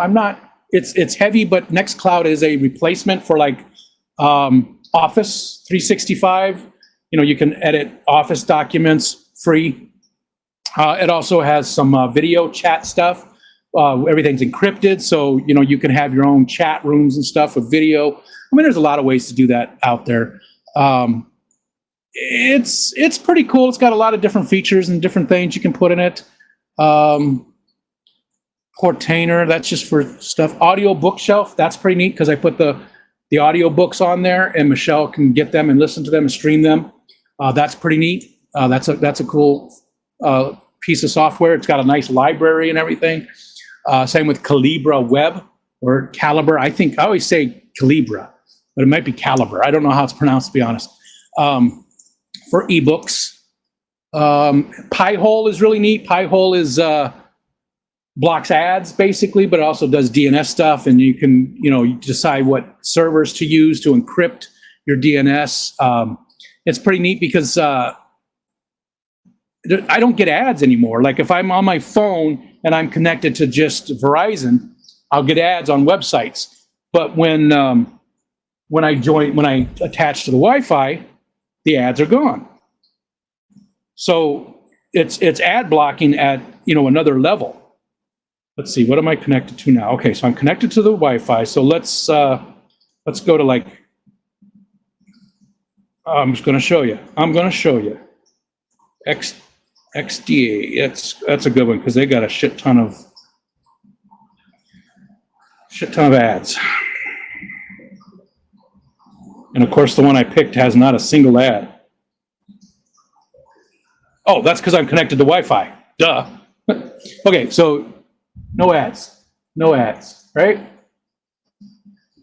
It's heavy, but Nextcloud is a replacement for like Office 365. You can edit Office documents free. It also has some video chat stuff. Everything's encrypted, so you can have your own chat rooms and stuff with video. I mean, there's a lot of ways to do that out there. It's pretty cool. It's got a lot of different features and different things you can put in it. Cortainer, that's just for stuff. Audio bookshelf, that's pretty neat because I put the audio books on there, and Michelle can get them and listen to them and stream them. That's pretty neat. That's a cool piece of software. It's got a nice library and everything. Same with Calibra Web or Caliber. I always say Calibra, but it might be Caliber. I don't know how it's pronounced, to be honest. For ebooks, Pi-hole is really neat. Pi-hole is blocks ads basically, but it also does DNS stuff, and you can you decide what servers to use to encrypt your DNS. It's pretty neat because I don't get ads anymore. Like if I'm on my phone and I'm connected to just Verizon, I'll get ads on websites. But when I attach to the Wi-Fi, the ads are gone. So it's ad blocking at another level. Let's see, what am I connected to now? Okay, so I'm connected to the Wi-Fi. So let's go to I'm just going to show you. I'm going to show you. XDA. That's a good one because they got a shit ton of ads. And of course, the one I picked has not a single ad. Oh, that's because I'm connected to Wi-Fi. Duh. Okay, so no ads, right?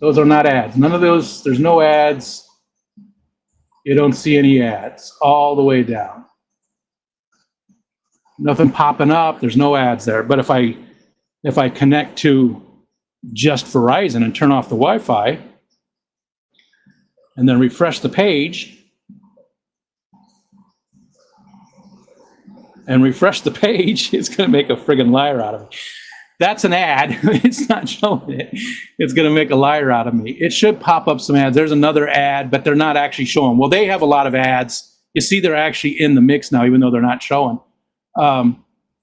Those are not ads. None of those. There's no ads. You don't see any ads all the way down. Nothing popping up. There's no ads there. But if I connect to just Verizon and turn off the Wi-Fi and then refresh the page it's going to make a friggin' liar out of me. That's an ad. It's not showing it. It's going to make a liar out of me. It should pop up some ads. There's another ad, but they're not actually showing. Well, they have a lot of ads. You see they're actually in the mix now, even though they're not showing.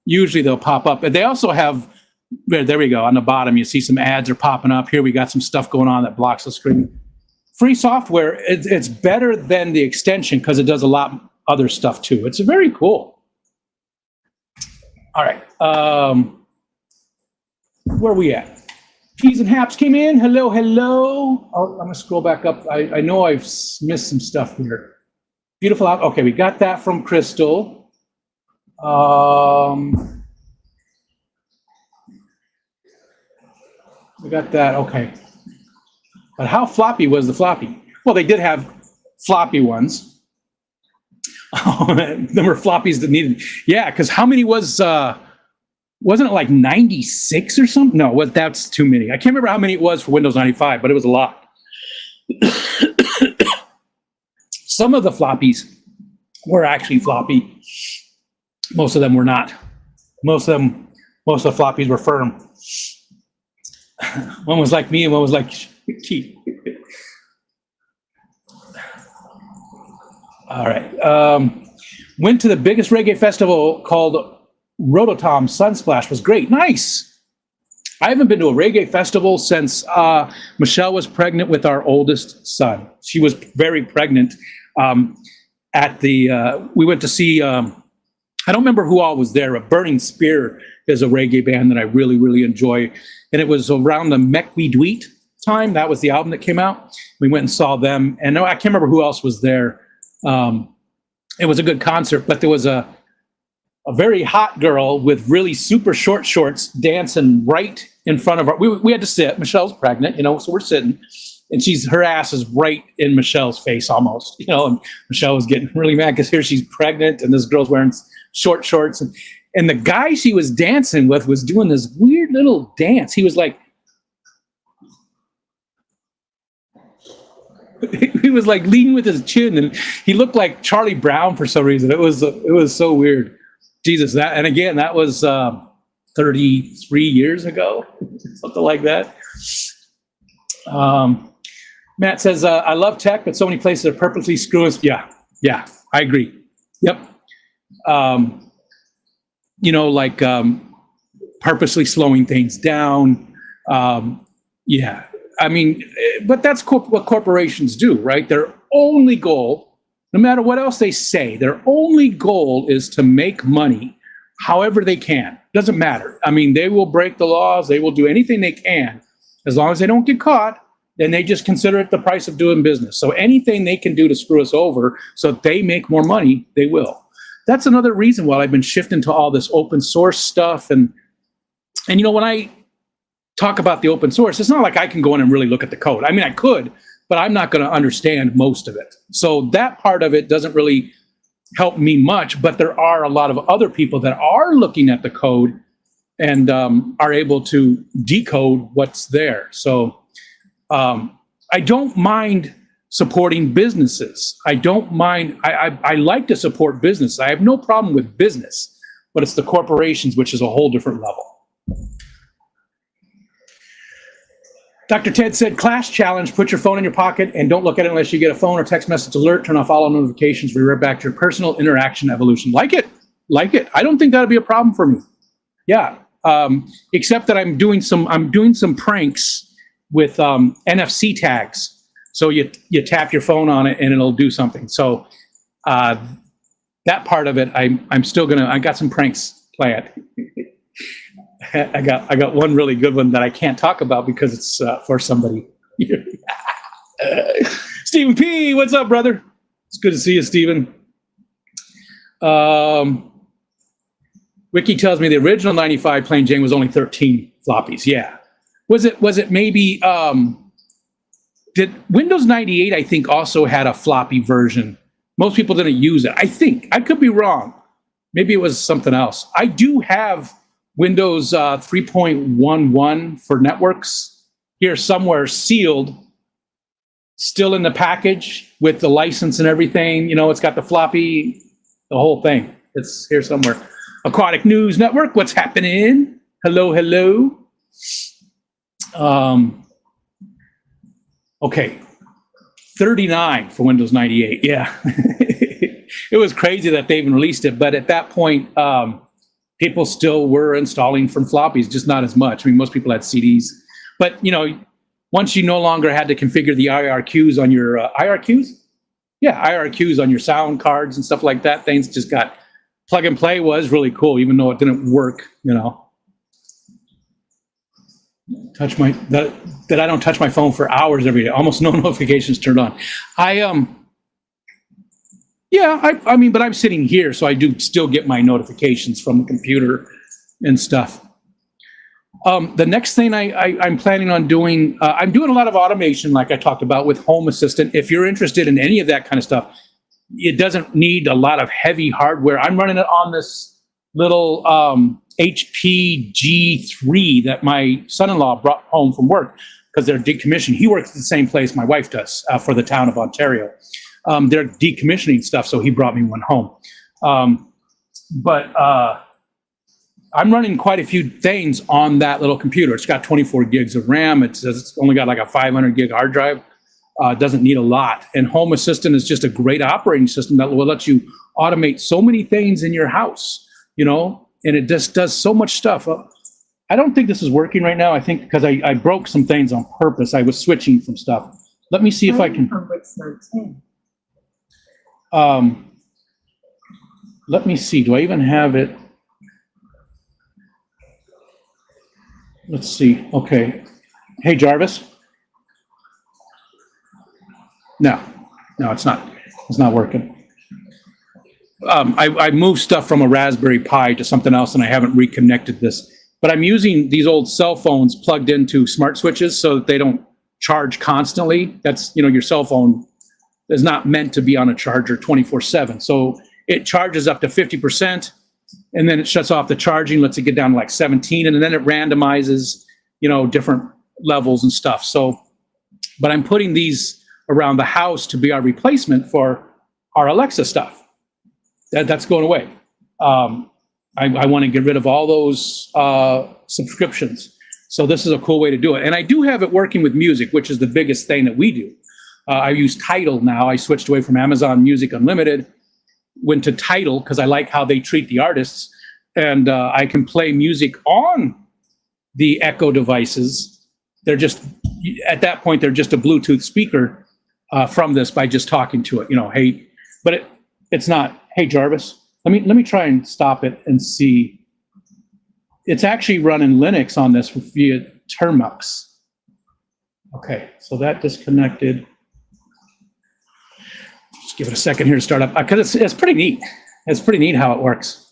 Usually they'll pop up. But they also have, there we go, on the bottom, you see some ads are popping up. Here we got some stuff going on that blocks the screen. Free software, it's better than the extension because it does a lot other stuff too. It's very cool. All right. Where are we at? Peas and Haps came in. Hello. I'm going to scroll back up. I know I've missed some stuff here. Beautiful. Okay, we got that from Crystal. We got that. Okay. But how floppy was the floppy? Well, they did have floppy ones. There were floppies that needed. Yeah, because how many was... wasn't it like 96 or something? No, that's too many. I can't remember how many it was for Windows 95, but it was a lot. Some of the floppies were actually floppy. Most of them were not. Most of the floppies were firm. One was like me and one was like Keith. All right. Went to the biggest reggae festival called Rototom. Sunsplash was great. Nice. I haven't been to a reggae festival since Michelle was pregnant with our oldest son. She was very pregnant. at the, we went to see, I don't remember who all was there, but Burning Spear is a reggae band that I really, really enjoy. And it was around the Mekwi Dweet time. That was the album that came out. We went and saw them. And I can't remember who else was there. It was a good concert, but there was a very hot girl with really super short shorts dancing right in front of her. We had to sit. Michelle's pregnant, so we're sitting. And her ass is right in Michelle's face almost, and Michelle was getting really mad because here she's pregnant and this girl's wearing short shorts. And the guy she was dancing with was doing this weird little dance. He was like, he was like leaning with his chin, and he looked like Charlie Brown for some reason. It was so weird. Jesus, that was 33 years ago, something like that. Matt says, I love tech, but so many places are purposely screwing us. Yeah, I agree. Yep. Purposely slowing things down. Yeah. I mean, but that's what corporations do, right? Their only goal, no matter what else they say, their only goal is to make money however they can. Doesn't matter. I mean, they will break the laws. They will do anything they can. As long as they don't get caught, then they just consider it the price of doing business. So anything they can do to screw us over so they make more money, they will. That's another reason why I've been shifting to all this open source stuff. And when I talk about the open source, it's not like I can go in and really look at the code. I mean, I could, but I'm not going to understand most of it. So that part of it doesn't really help me much, but there are a lot of other people that are looking at the code and are able to decode what's there. So I don't mind supporting businesses. I don't mind. I like to support business. I have no problem with business, but it's the corporations, which is a whole different level. Dr. Ted said, class challenge, put your phone in your pocket and don't look at it unless you get a phone or text message alert, turn off all notifications, revert back to your personal interaction evolution. Like it. I don't think that'd be a problem for me. Yeah. Except that I'm doing some pranks with NFC tags. So you tap your phone on it and it'll do something. So that part of it, I'm still I got some pranks planned. I got one really good one that I can't talk about because it's for somebody. Stephen P, what's up, brother? It's good to see you, Stephen. Wiki tells me the original 95 Plain Jane was only 13 floppies. Yeah. Was it maybe, did Windows 98, I think, also had a floppy version? Most people didn't use it. I think. I could be wrong. Maybe it was something else. I do have Windows 3.11 for networks here somewhere, sealed, still in the package with the license and everything. It's got the floppy, the whole thing. It's here somewhere. Aquatic News Network, what's happening? Hello. Okay, 39 for Windows 98. Yeah, it was crazy that they even released it. But at that point, people still were installing from floppies, just not as much. I mean, most people had CDs. But once you no longer had to configure the IRQs on your IRQs, IRQs on your sound cards and stuff like that, things just got plug and play. Was really cool, even though it didn't work. That I don't touch my phone for hours every day. Almost no notifications turned on. I mean, but I'm sitting here, so I do still get my notifications from the computer and stuff. The next thing I'm planning on doing, I'm doing a lot of automation, like I talked about with Home Assistant. If you're interested in any of that kind of stuff, it doesn't need a lot of heavy hardware. I'm running it on this little HP G3 that my son-in-law brought home from work because they're decommissioned. He works at the same place my wife does for the town of Ontario. They're decommissioning stuff, so he brought me one home. But I'm running quite a few things on that little computer. It's got 24 gigs of RAM. It's only got like a 500 gig hard drive. Doesn't need a lot. And Home Assistant is just a great operating system that will let you automate so many things in your house, and it just does so much stuff. I don't think this is working right now. I think because I broke some things on purpose. I was switching from stuff. Let me see if I can. Let me see. Do I even have it? Let's see. Okay. Hey, Jarvis. No, it's not. It's not working. I moved stuff from a Raspberry Pi to something else, and I haven't reconnected this. But I'm using these old cell phones plugged into smart switches so that they don't charge constantly. That's, your cell phone is not meant to be on a charger 24/7. So it charges up to 50%, and then it shuts off the charging, lets it get down to like 17, and then it randomizes, different levels and stuff. So, but I'm putting these around the house to be our replacement for our Alexa stuff. That's going away. I want to get rid of all those subscriptions. So this is a cool way to do it. And I do have it working with music, which is the biggest thing that we do. I use Tidal now. I switched away from Amazon Music Unlimited, went to Tidal because I like how they treat the artists. And I can play music on the Echo devices. They're just, at that point, they're just a Bluetooth speaker from this by just talking to it. Hey, but it's not, hey, Jarvis, let me try and stop it and see. It's actually running Linux on this via Termux. Okay, so that disconnected. Just give it a second here to start up, because it's pretty neat. It's pretty neat how it works.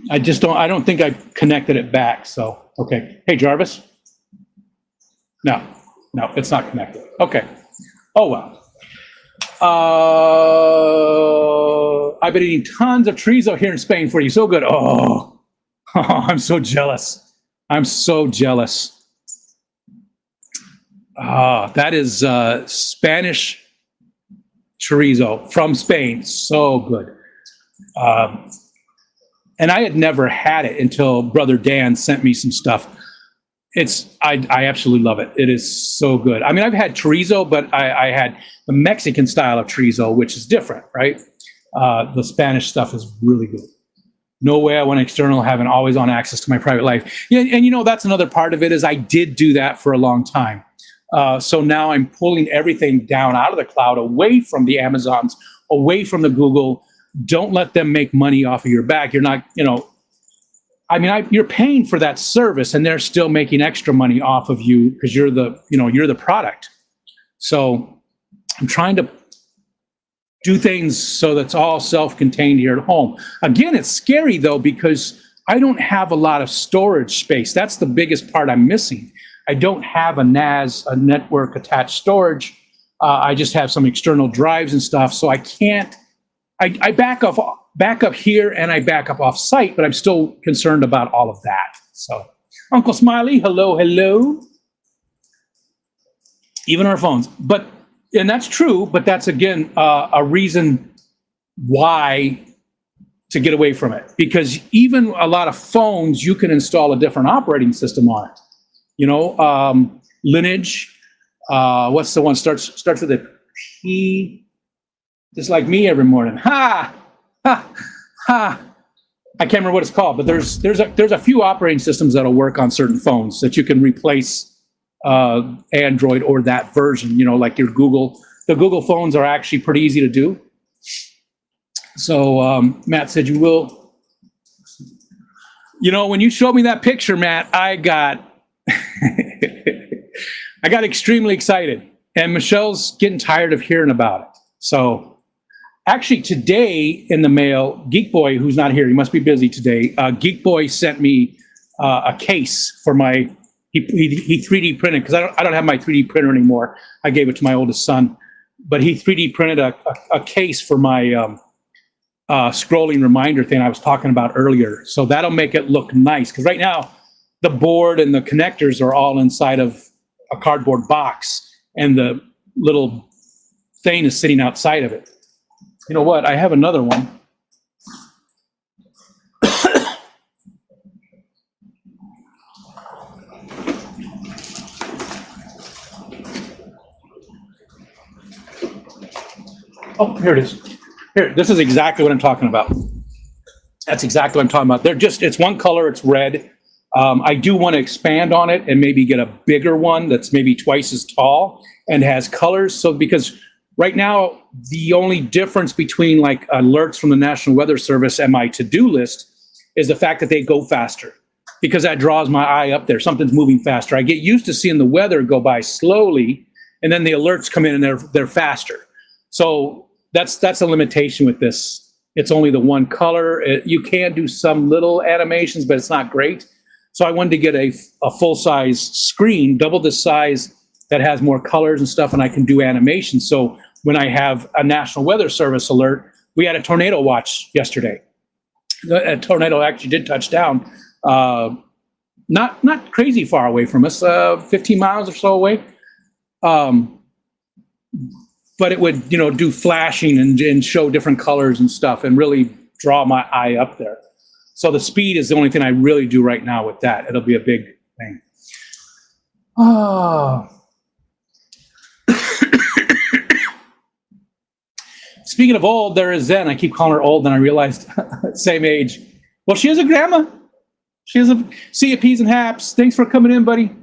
I don't think I connected it back, so, okay. Hey, Jarvis? No, it's not connected. Okay. Oh, well. I've been eating tons of chorizo here in Spain for you. So good. Oh, I'm so jealous. I'm so jealous. That is Spanish chorizo from Spain. So good. And I had never had it until Brother Dan sent me some stuff. I absolutely love it. It is so good. I mean, I've had chorizo, but I had the Mexican style of chorizo, which is different, right? The Spanish stuff is really good. No way I want external having always on access to my private life. Yeah, and that's another part of it is I did do that for a long time. So now I'm pulling everything down out of the cloud, away from the Amazons, away from the Google. Don't let them make money off of your back. You're not, you're paying for that service, and they're still making extra money off of you because you're the product. So I'm trying to do things so that's all self-contained here at home. Again, it's scary though, because I don't have a lot of storage space. That's the biggest part I'm missing. I don't have a NAS, a network attached storage. I just have some external drives and stuff. So I can't, I back up here and I back up off site, but I'm still concerned about all of that. So Uncle Smiley, hello. Even our phones, and that's true, but that's again, a reason why to get away from it, because even a lot of phones, you can install a different operating system on it. Lineage, what's the one starts with a P, just like me every morning. Ha. I can't remember what it's called, but there's a few operating systems that'll work on certain phones that you can replace Android or that version, like your Google. The Google phones are actually pretty easy to do. So Matt said you will. When you showed me that picture, Matt, I got I got extremely excited, and Michelle's getting tired of hearing about it. So actually today in the mail, Geek Boy, who's not here, he must be busy today. Geek Boy sent me a case for my. He 3D printed, because I don't have my 3D printer anymore. I gave it to my oldest son, but he 3D printed a case for my scrolling reminder thing I was talking about earlier. So that'll make it look nice, because right now the board and the connectors are all inside of a cardboard box, and the little thing is sitting outside of it. You know what? I have another one. Oh, here it is. Here, this is exactly what I'm talking about. That's exactly what I'm talking about. It's one color, it's red. I do want to expand on it and maybe get a bigger one that's maybe twice as tall and has colors. So because right now, the only difference between like alerts from the National Weather Service and my to-do list is the fact that they go faster, because that draws my eye up there. Something's moving faster. I get used to seeing the weather go by slowly, and then the alerts come in and they're faster. So that's a limitation with this. It's only the one color. You can do some little animations, but it's not great. So I wanted to get a full-size screen, double the size, that has more colors and stuff, and I can do animations. So when I have a National Weather Service alert, we had a tornado watch yesterday. A tornado actually did touch down, not crazy far away from us, 15 miles or so away. But it would, do flashing and show different colors and stuff and really draw my eye up there. So the speed is the only thing I really do right now with that. It'll be a big thing. Oh. Speaking of old, there is Zen. I keep calling her old, and I realized same age. Well, she is a grandma. She is see you, peas and haps. Thanks for coming in, buddy.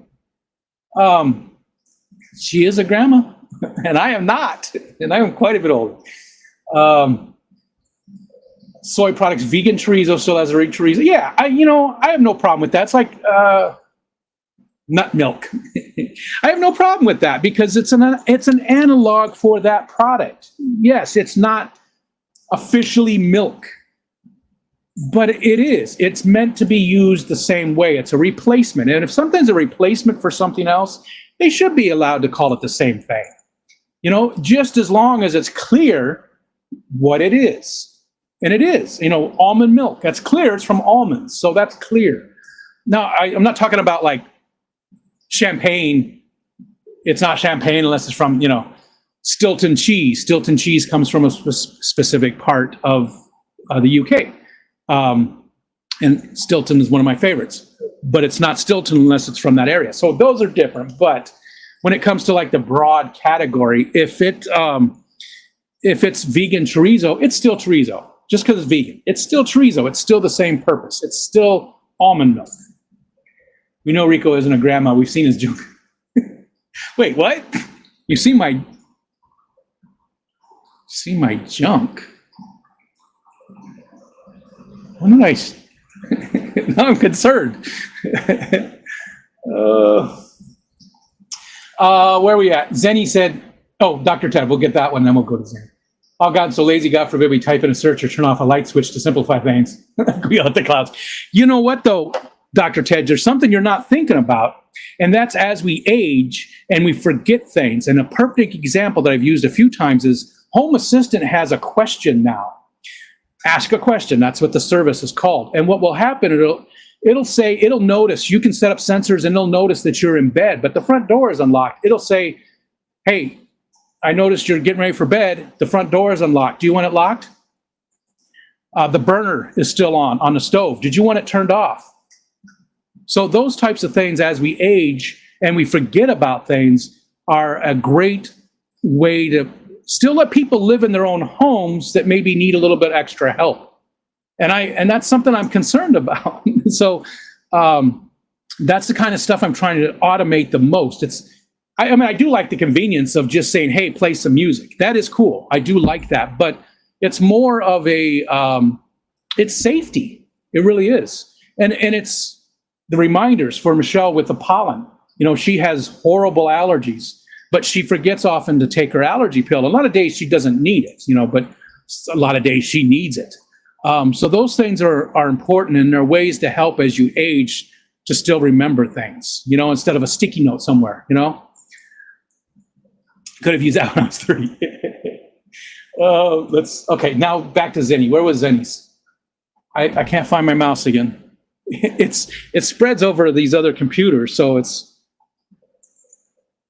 She is a grandma, and I am not, and I am quite a bit older. Soy products, vegan chorizo still has a red chorizo. Yeah, I have no problem with that. It's like nut milk. I have no problem with that because it's an analog for that product. Yes, it's not officially milk, but it is. It's meant to be used the same way. It's a replacement. And if something's a replacement for something else, they should be allowed to call it the same thing. Just as long as it's clear what it is. And it is, almond milk. That's clear. It's from almonds. So that's clear. Now, I'm not talking about like champagne. It's not champagne unless it's from, Stilton cheese. Stilton cheese comes from a specific part of the UK. And Stilton is one of my favorites. But it's not Stilton unless it's from that area. So those are different. But when it comes to like the broad category, if it's vegan chorizo, it's still chorizo. Just because it's vegan, it's still chorizo. It's still the same purpose. It's still almond milk. We know Rico isn't a grandma. We've seen his junk. Wait, what? You see my junk? What did I? Now I'm concerned. Where are we at? Zenny said, oh, Dr. Ted, we'll get that one, then we'll go to Zen. Oh, God, so lazy, God forbid we type in a search or turn off a light switch to simplify things. We out the clouds. You know what, though, Dr. Ted, there's something you're not thinking about, and that's as we age and we forget things. And a perfect example that I've used a few times is Home Assistant has a question now. Ask a question. That's what the service is called. And what will happen, it'll notice, you can set up sensors and it'll notice that you're in bed, but the front door is unlocked. It'll say, hey, I noticed you're getting ready for bed. The front door is unlocked. Do you want it locked? The burner is still on the stove. Did you want it turned off? So those types of things, as we age and we forget about things, are a great way to still let people live in their own homes that maybe need a little bit extra help. And that's something I'm concerned about. So that's the kind of stuff I'm trying to automate the most. I do like the convenience of just saying, hey, play some music. That is cool. I do like that. But it's more of it's safety. It really is. And it's the reminders for Michelle with the pollen. She has horrible allergies, but she forgets often to take her allergy pill. A lot of days she doesn't need it, but a lot of days she needs it. So those things are important, and there are ways to help as you age to still remember things, instead of a sticky note somewhere, Could have used that when I was 30. Okay, now back to Zenny. Where was Zenny's? I can't find my mouse again. It spreads over these other computers, so it's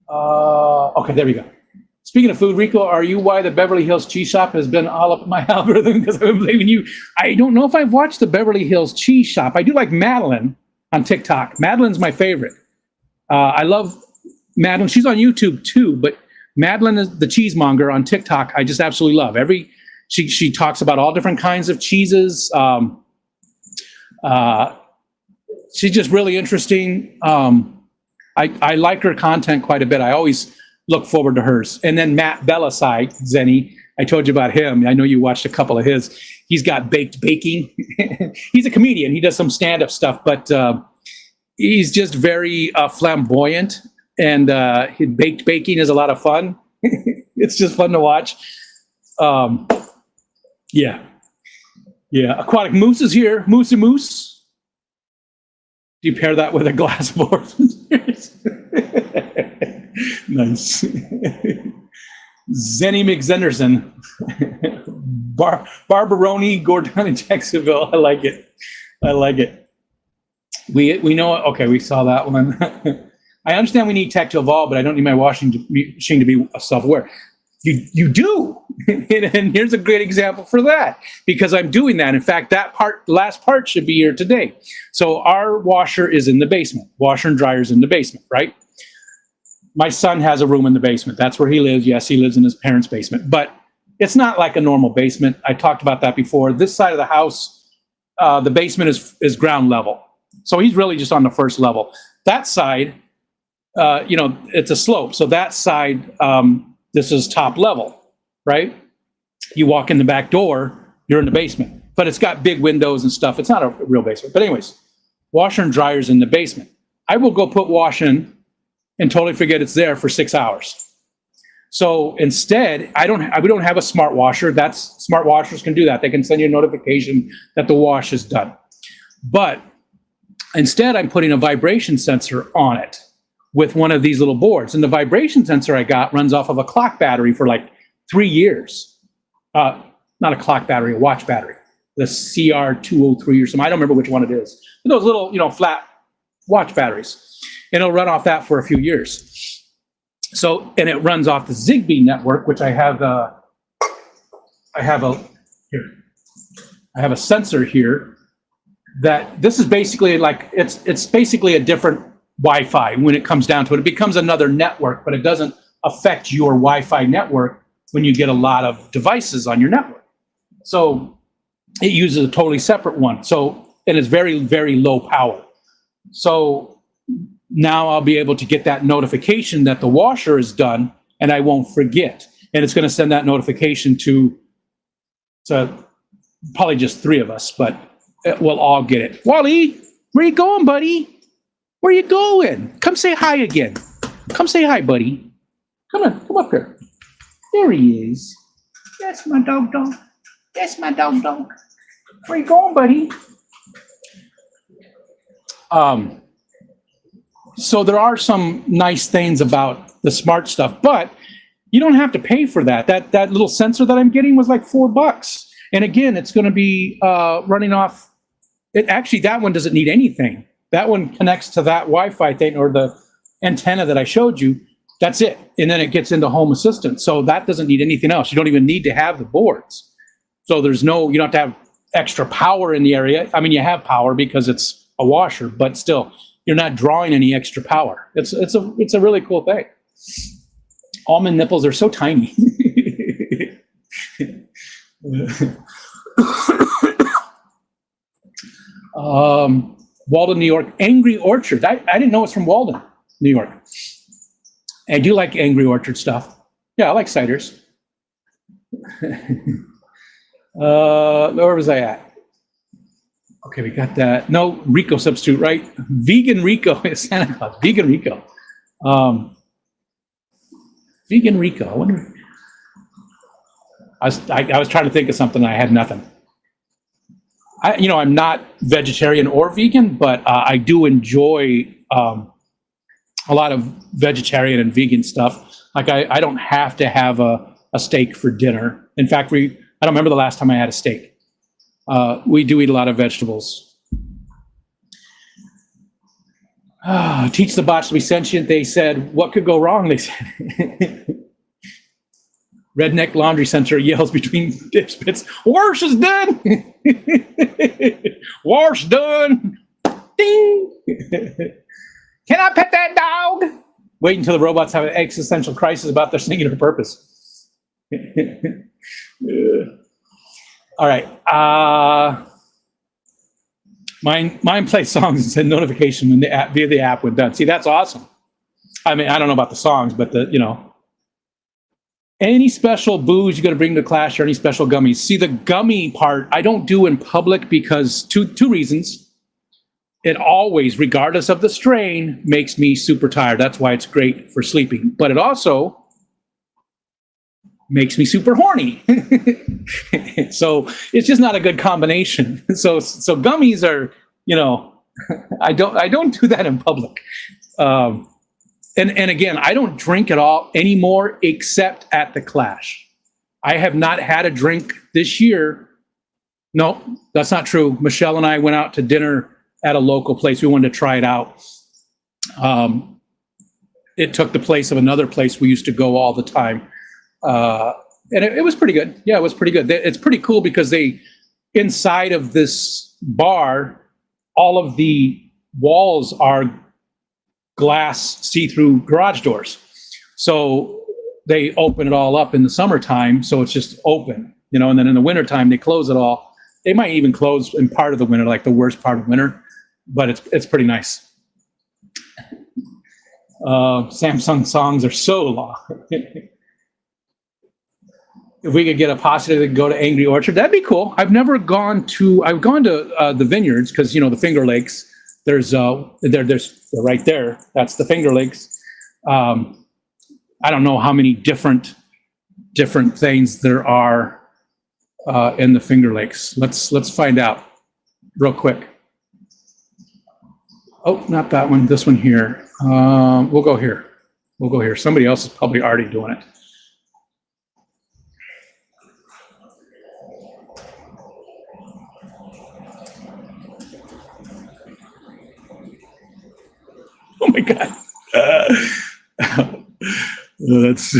okay, there we go. Speaking of food, Rico, are you why the Beverly Hills Cheese Shop has been all up my algorithm? Because I've been blaming you. I don't know if I've watched the Beverly Hills Cheese Shop. I do like Madeline on TikTok. Madeline's my favorite. I love Madeline. She's on YouTube too, but Madeline is the cheesemonger on TikTok. I just absolutely love she talks about all different kinds of cheeses. she's just really interesting. I like her content quite a bit. I always look forward to hers. And then Matt Bellassai, Zenny, I told you about him. I know you watched a couple of his. He's got Baked Baking. He's a comedian. He does some stand-up stuff, but he's just very flamboyant. And Baked Baking is a lot of fun. It's just fun to watch. Yeah. Aquatic Moose is here. Moose and Moose. Do you pair that with a glass of orphan tears? Nice. Zenny McZenderson. Barbaroni, Gordon, and Jacksonville. I like it. We know. Okay, we saw that one. I understand we need tech to evolve, but I don't need my washing machine to be self-aware. You do, and here's a great example for that, because I'm doing that. In fact, last part should be here today. So our washer is in the basement. Washer and dryer is in the basement, right? My son has a room in the basement. That's where he lives. Yes, he lives in his parents' basement, but it's not like a normal basement. I talked about that before. This side of the house, the basement is ground level. So he's really just on the first level. That side, it's a slope. So that side, this is top level, right? You walk in the back door, you're in the basement, but it's got big windows and stuff. It's not a real basement. But anyways, washer and dryer's in the basement. I will go put wash in and totally forget it's there for 6 hours. So instead, we don't have a smart washer. Smart washers can do that. They can send you a notification that the wash is done. But instead, I'm putting a vibration sensor on it with one of these little boards. And the vibration sensor I got runs off of a clock battery for like 3 years. Not a clock battery, a watch battery. The CR203 or something. I don't remember which one it is. But those little, flat watch batteries. And it'll run off that for a few years. So, and it runs off the Zigbee network, which I have a sensor here that this is basically like, it's basically a different Wi-Fi when it comes down to it. It becomes another network, but it doesn't affect your Wi-Fi network when you get a lot of devices on your network. So it uses a totally separate one. So, and it's very, very low power. So now I'll be able to get that notification that the washer is done, and I won't forget. And it's going to send that notification to probably just 3 of us, but we'll all get it. Wally, where you going, buddy? Where you going? Come say hi again. Come say hi, buddy. Come on, come up here. There he is. That's my dog. That's my dog. Where you going, buddy? So there are some nice things about the smart stuff, but you don't have to pay for that. That little sensor that I'm getting was like $4. And again, it's going to be running off. That one doesn't need anything. That one connects to that Wi-Fi thing or the antenna that I showed you. That's it. And then it gets into Home Assistant. So that doesn't need anything else. You don't even need to have the boards. So you don't have to have extra power in the area. I mean, you have power because it's a washer, but still, you're not drawing any extra power. It's a really cool thing. Almond nipples are so tiny. Walden, New York. Angry Orchard. I didn't know it's from Walden, New York. I do like Angry Orchard stuff. Yeah, I like ciders. Where was I at? Okay, we got that. No, Rico substitute, right? Vegan Rico is Santa Claus. Vegan Rico. Vegan Rico. I wonder. I was trying to think of something. I had nothing. I'm not vegetarian or vegan, but I do enjoy a lot of vegetarian and vegan stuff. Like I don't have to have a steak for dinner. In fact, I don't remember the last time I had a steak. We do eat a lot of vegetables. Teach the bots to be sentient. They said, what could go wrong? They said, Redneck Laundry Center yells between dip spits, wash is done. Wash done. Ding. Can I pet that dog? Wait until the robots have an existential crisis about their singular purpose. All right. Mine plays songs and send notification when the app via the app when done. See, that's awesome. I mean, I don't know about the songs, but any special booze you got to bring to class or any special gummies. See, the gummy part I don't do in public because two reasons. It always, regardless of the strain, makes me super tired. That's why it's great for sleeping. But it also makes me super horny. So it's just not a good combination. So gummies are, I don't do that in public. And again, I don't drink at all anymore except at the Clash. I have not had a drink this year. No, that's not true. Michelle and I went out to dinner at a local place. We wanted to try it out. It took the place of another place we used to go all the time. And it was pretty good. Yeah, it was pretty good. It's pretty cool because inside of this bar, all of the walls are glass see-through garage doors. So they open it all up in the summertime, so it's just open, and then in the wintertime, they close it all. They might even close in part of the winter, like the worst part of winter, but it's pretty nice. Samsung songs are so long. If we could get a posse to go to Angry Orchard, that'd be cool. I've gone to the vineyards because the Finger Lakes. There's right there. That's the Finger Lakes. I don't know how many different things there are in the Finger Lakes. Let's find out real quick. Oh, not that one. This one here. We'll go here. Somebody else is probably already doing it. Oh my God. That's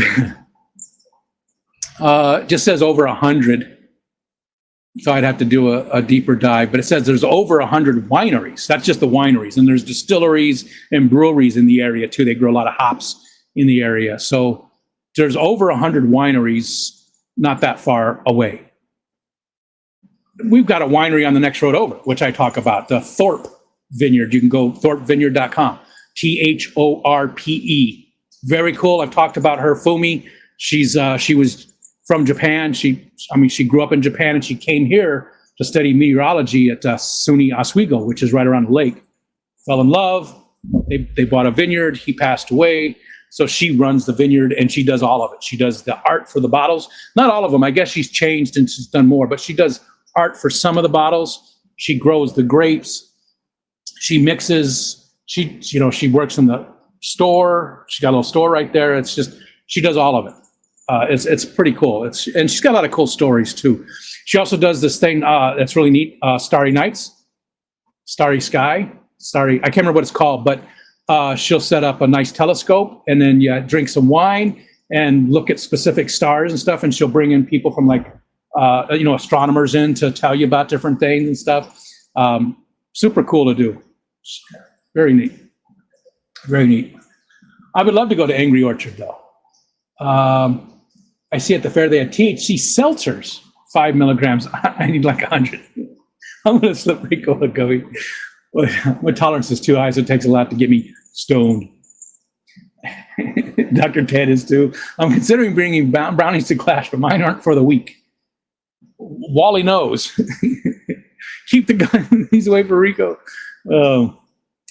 just says over 100. So I'd have to do a deeper dive, but it says there's over 100 wineries. That's just the wineries. And there's distilleries and breweries in the area too. They grow a lot of hops in the area. So there's over 100 wineries not that far away. We've got a winery on the next road over, which I talk about, the Thorpe Vineyard. You can go thorpevineyard.com. THORPE. Very cool. I've talked about her, Fumi. She was from Japan. She grew up in Japan and she came here to study meteorology at SUNY Oswego, which is right around the lake. Fell in love. They bought a vineyard. He passed away. So she runs the vineyard and she does all of it. She does the art for the bottles. Not all of them. I guess she's changed and she's done more, but she does art for some of the bottles. She grows the grapes. She mixes. She works in the store. She's got a little store right there. It's just, she does all of it. It's pretty cool. And she's got a lot of cool stories too. She also does this thing that's really neat. Starry Nights, Starry Sky, I can't remember what it's called, but she'll set up a nice telescope and then drink some wine and look at specific stars and stuff. And she'll bring in people from astronomers in to tell you about different things and stuff. Super cool to do. Very neat. Very neat. I would love to go to Angry Orchard, though. I see at the fair they had THC seltzers, 5 milligrams. I need like 100. I'm going to slip Rico a gummy. My tolerance is too high, so it takes a lot to get me stoned. Dr. Ted is too. I'm considering bringing brownies to class, but mine aren't for the week. Wally knows. Keep the gun. He's away for Rico.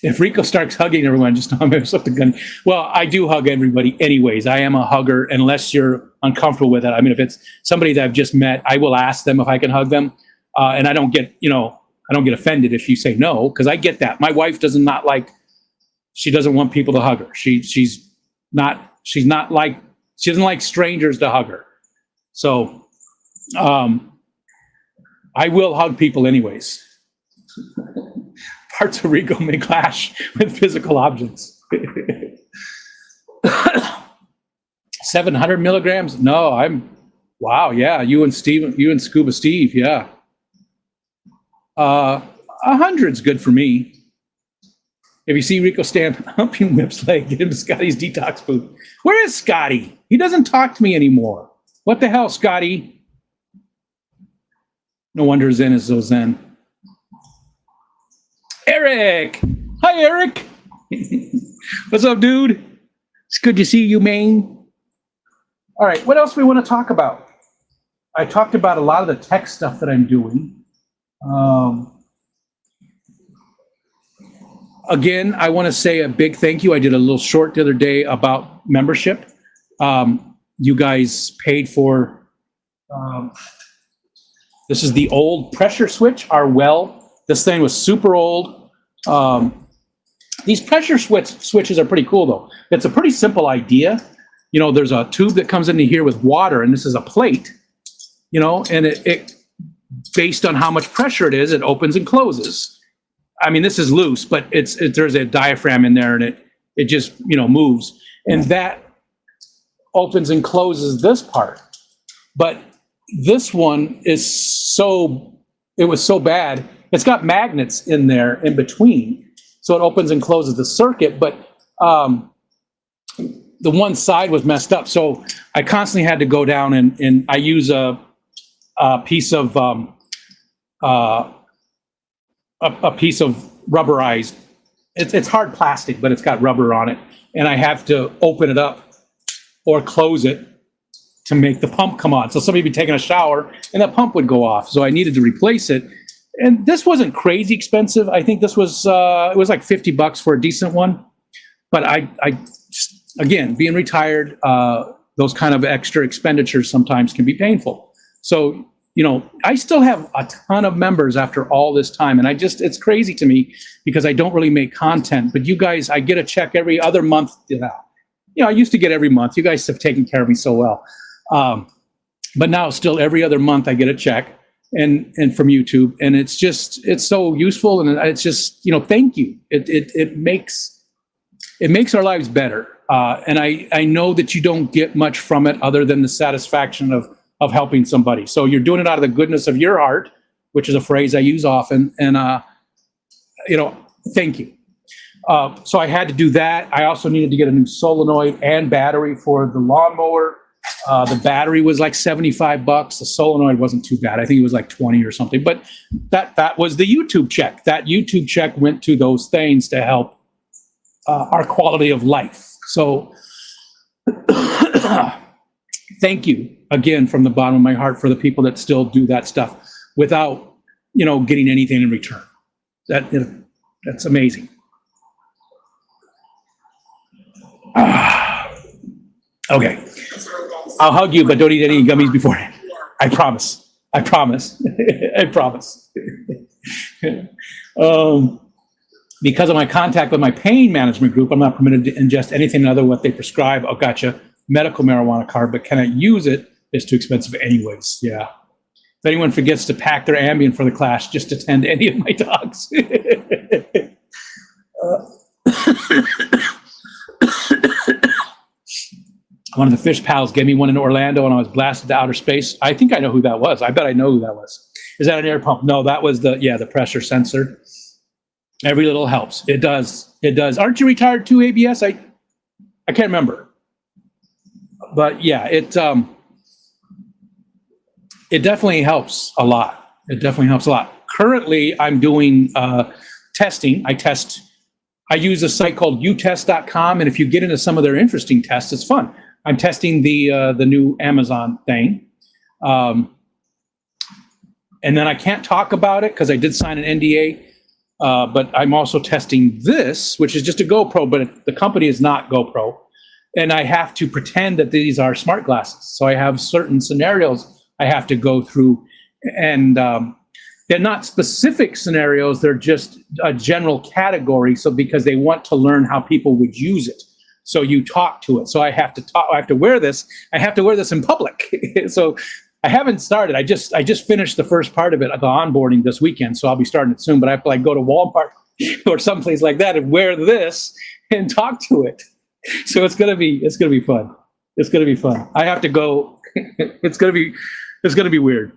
If Rico starts hugging everyone, just know I'm going to slip the gun. Well, I do hug everybody anyways. I am a hugger unless you're uncomfortable with it. I mean, if it's somebody that I've just met, I will ask them if I can hug them. And I don't get offended if you say no, because I get that. My wife she doesn't want people to hug her. She doesn't like strangers to hug her. So I will hug people anyways. Parts of Rico may clash with physical objects. 700 milligrams? No, wow, yeah, you and Scuba Steve, yeah. 100's good for me. If you see Rico stand humping Whip's leg, get him to Scotty's detox booth. Where is Scotty? He doesn't talk to me anymore. What the hell, Scotty? No wonder Zen is so Zen. Eric. Hi, Eric. What's up, dude? It's good to see you, Maine. All right, what else we want to talk about? I talked about a lot of the tech stuff that I'm doing. Again, I want to say a big thank you. I did a little short the other day about membership. You guys paid for, this is the old pressure switch, our well. This thing was super old. These pressure switches are pretty cool though. It's a pretty simple idea. You know, there's a tube that comes into here with water, and this is a plate, you know, and it based on how much pressure it is, it opens and closes. I mean, this is loose, but there's a diaphragm in there, and it just, you know, moves. And that opens and closes this part. But this one is it was so bad. It's got magnets in there in between. So it opens and closes the circuit, but the one side was messed up. So I constantly had to go down and I use a piece of a piece of rubberized. It's hard plastic, but it's got rubber on it, and I have to open it up or close it to make the pump come on. So somebody would be taking a shower, and that pump would go off. So I needed to replace it, and this wasn't crazy expensive. I think this was it was like $50 for a decent one. But I again, being retired, those kind of extra expenditures sometimes can be painful. So, you know, I still have a ton of members after all this time. And it's crazy to me because I don't really make content. But you guys, I get a check every other month. You know, I used to get every month. You guys have taken care of me so well. But now still every other month I get a check and from YouTube. And it's so useful. And it's just, you know, thank you. It makes our lives better. And I know that you don't get much from it other than the satisfaction of helping somebody. So you're doing it out of the goodness of your heart, which is a phrase I use often. And, you know, thank you. So I had to do that. I also needed to get a new solenoid and battery for the lawnmower. The battery was like $75. The solenoid wasn't too bad. I think it was like 20 or something, but that was the YouTube check. That YouTube check went to those things to help our quality of life. So thank you again from the bottom of my heart for the people that still do that stuff without, you know, getting anything in return. That's amazing. Okay. I'll hug you, but don't eat any gummies beforehand. I promise. I promise. I promise. Because of my contact with my pain management group, I'm not permitted to ingest anything other than what they prescribe. Oh, gotcha. Medical marijuana card, but can I use it? It's too expensive anyways. Yeah. If anyone forgets to pack their Ambien for the class, just attend any of my talks. One of the fish pals gave me one in Orlando, and I was blasted to outer space. I think I know who that was. I bet I know who that was. Is that an air pump? No, that was the pressure sensor. Every little helps. It does. It does. Aren't you retired too, ABS? I can't remember. But yeah, it definitely helps a lot. It definitely helps a lot. Currently, I'm doing testing. I use a site called utest.com, and if you get into some of their interesting tests, it's fun. I'm testing the new Amazon thing. And then I can't talk about it because I did sign an NDA. But I'm also testing this, which is just a GoPro, but the company is not GoPro. And I have to pretend that these are smart glasses. So I have certain scenarios I have to go through. And they're not specific scenarios, they're just a general category. So because they want to learn how people would use it. So you talk to it. So I have to wear this. I have to wear this in public. So I haven't started. I just finished the first part of it, the onboarding this weekend. So I'll be starting it soon. But I have to go to Walmart or someplace like that and wear this and talk to it. So it's gonna be fun. It's gonna be fun. I have to go. It's gonna be weird.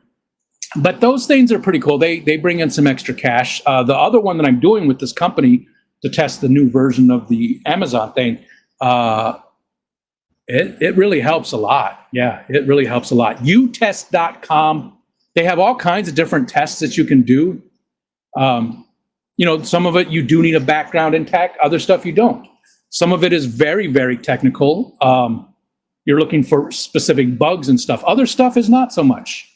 But those things are pretty cool. They bring in some extra cash. The other one that I'm doing with this company to test the new version of the Amazon thing, it really helps a lot. Yeah, it really helps a lot. Utest.com. They have all kinds of different tests that you can do. some of it you do need a background in tech, other stuff you don't. Some of it is very, very technical. You're looking for specific bugs and stuff. Other stuff is not so much.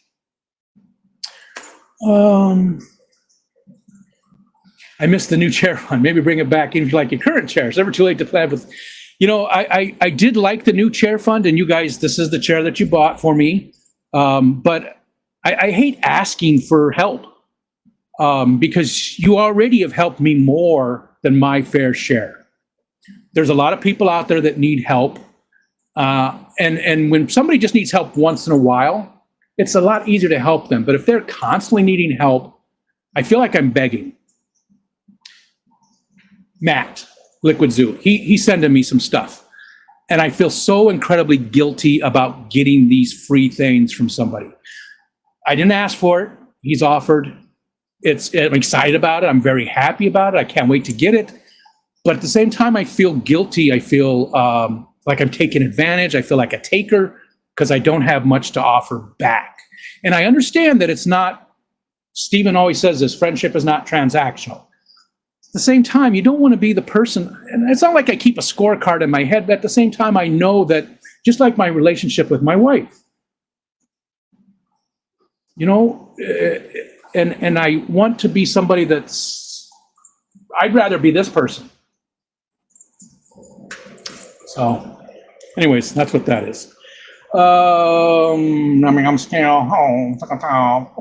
I missed the new chair fund. Maybe bring it back if you like your current chair. It's never too late to plan with. I did like the new chair fund, and you guys, this is the chair that you bought for me. But I hate asking for help because you already have helped me more than my fair share. There's a lot of people out there that need help. And when somebody just needs help once in a while, it's a lot easier to help them. But if they're constantly needing help, I feel like I'm begging. Matt, Liquid Zoo, he's sending me some stuff. And I feel so incredibly guilty about getting these free things from somebody. I didn't ask for it. He's offered. I'm excited about it. I'm very happy about it. I can't wait to get it. But at the same time, I feel guilty. I feel like I'm taking advantage. I feel like a taker because I don't have much to offer back. And I understand that it's not, Stephen always says this, friendship is not transactional. At the same time, you don't want to be the person, and it's not like I keep a scorecard in my head, but at the same time, I know that just like my relationship with my wife, and I want to be somebody I'd rather be this person. So, anyways, that's what that is. I'm still home.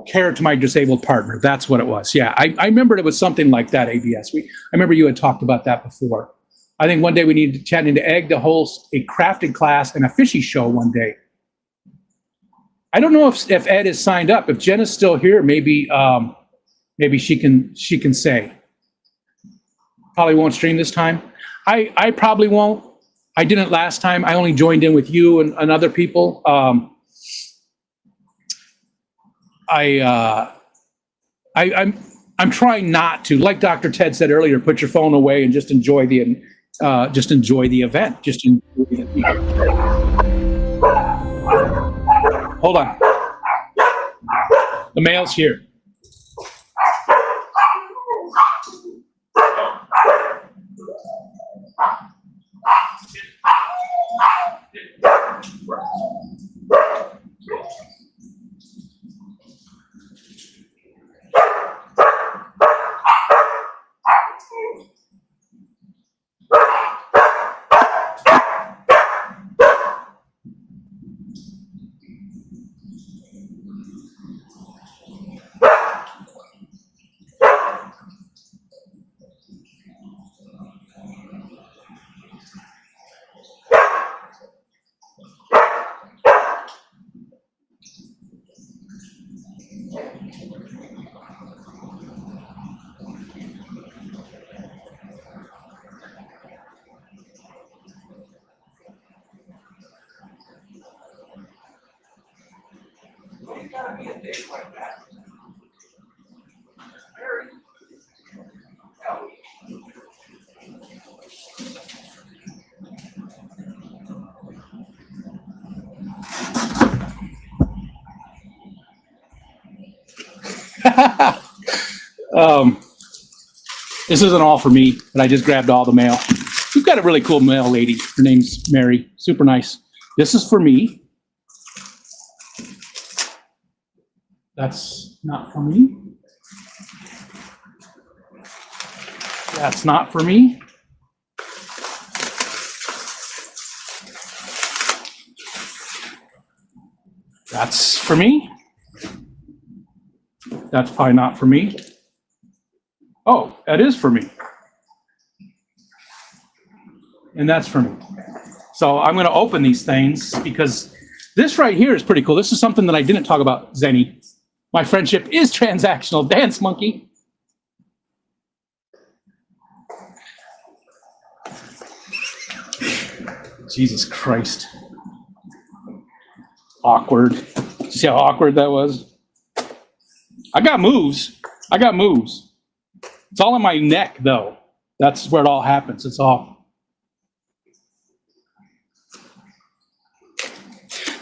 Care to my disabled partner. That's what it was. Yeah, I remembered it was something like that, ABS. I remember you had talked about that before. I think one day we needed to chat into egg to host a crafting class and a fishy show one day. I don't know if Ed is signed up. If Jen is still here, maybe she can say. Probably won't stream this time. I probably won't. I didn't last time. I only joined in with you and other people. I'm trying not to, like Dr. Ted said earlier, put your phone away and just enjoy the event. Just enjoy the Hold on. The mail's here. This isn't all for me, but I just grabbed all the mail. We've got a really cool mail lady. Her name's Mary. Super nice. This is for me. That's not for me. That's not for me. That's for me. That's probably not for me. Oh, that is for me. And that's for me. So I'm going to open these things because this right here is pretty cool. This is something that I didn't talk about, Zenny. My friendship is transactional. Dance monkey. Jesus Christ. Awkward. See how awkward that was? I got moves. It's all in my neck, though. That's where it all happens. It's all.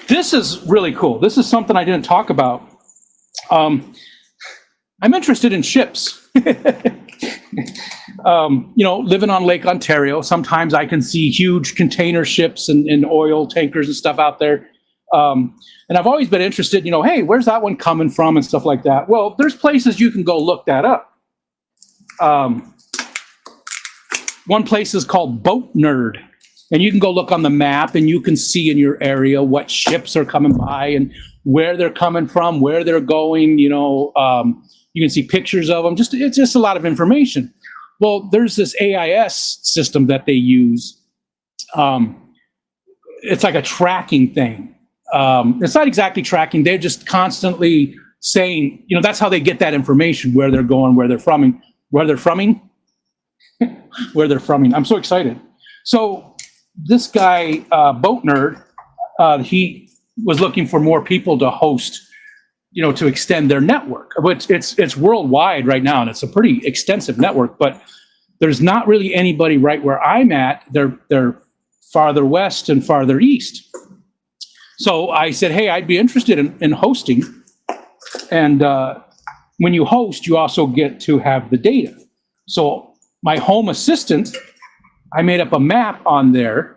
This is really cool. This is something I didn't talk about. I'm interested in ships. living on Lake Ontario, sometimes I can see huge container ships and oil tankers and stuff out there. And I've always been interested, hey, where's that one coming from and stuff like that. Well, there's places you can go look that up. One place is called Boat Nerd. And you can go look on the map and you can see in your area what ships are coming by and where they're coming from, where they're going. You can see pictures of them. It's just a lot of information. Well, there's this AIS system that they use. It's like a tracking thing. It's not exactly tracking. They're just constantly saying, that's how they get that information, where they're going, where they're froming. I'm so excited. So this guy, Boat Nerd, he was looking for more people to host, to extend their network. Which it's worldwide right now, and it's a pretty extensive network. But there's not really anybody right where I'm at. They're farther west and farther east. So I said, hey, I'd be interested in hosting. And when you host, you also get to have the data. So my home assistant, I made up a map on there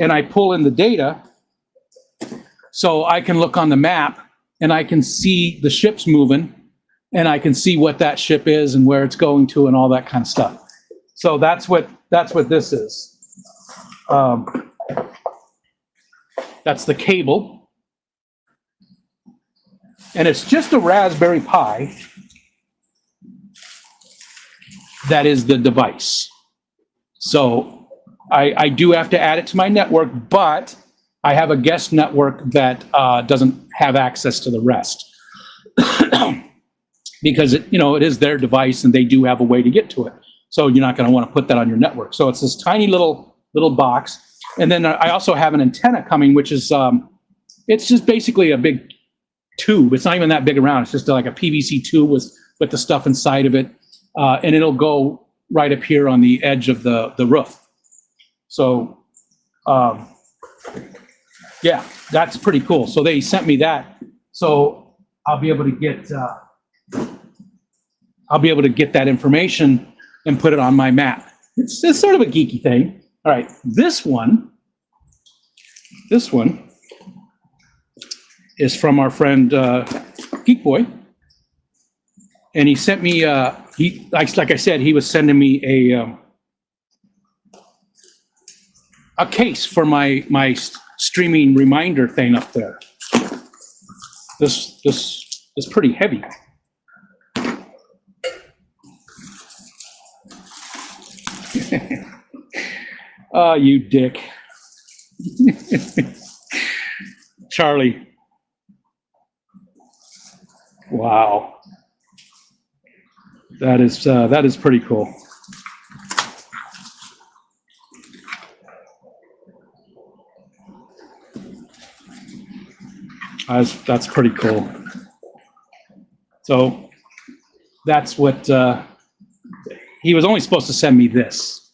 and I pull in the data so I can look on the map and I can see the ships moving and I can see what that ship is and where it's going to and all that kind of stuff. So that's what this is. That's the cable. And it's just a Raspberry Pi that is the device. So I do have to add it to my network, but I have a guest network that doesn't have access to the rest because it is their device and they do have a way to get to it. So you're not going to want to put that on your network. So it's this tiny little box. And then I also have an antenna coming, which is it's just basically a big tube. It's not even that big around. It's just like a PVC tube with the stuff inside of it. And it'll go right up here on the edge of the roof. So, yeah, that's pretty cool. So they sent me that. So I'll be able to get that information and put it on my map. It's sort of a geeky thing. All right, this one is from our friend Geek Boy. And he sent me, like I said, he was sending me a case for my streaming reminder thing up there. This is pretty heavy. Oh, you dick. Charlie. Wow. That is pretty cool. That's pretty cool. So that's what he was only supposed to send me this.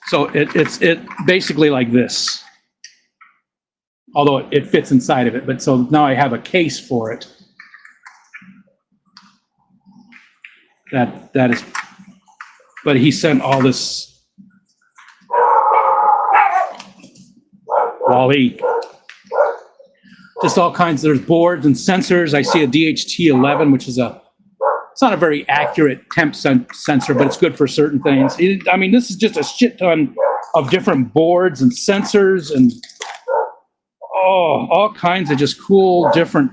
So it's basically like this, although it fits inside of it. But so now I have a case for it. That is, but he sent all this. Wally. Just all kinds. There's boards and sensors. I see a DHT11, which is it's not a very accurate temp sensor, but it's good for certain things. This is just a shit ton of different boards and sensors and all kinds of just cool different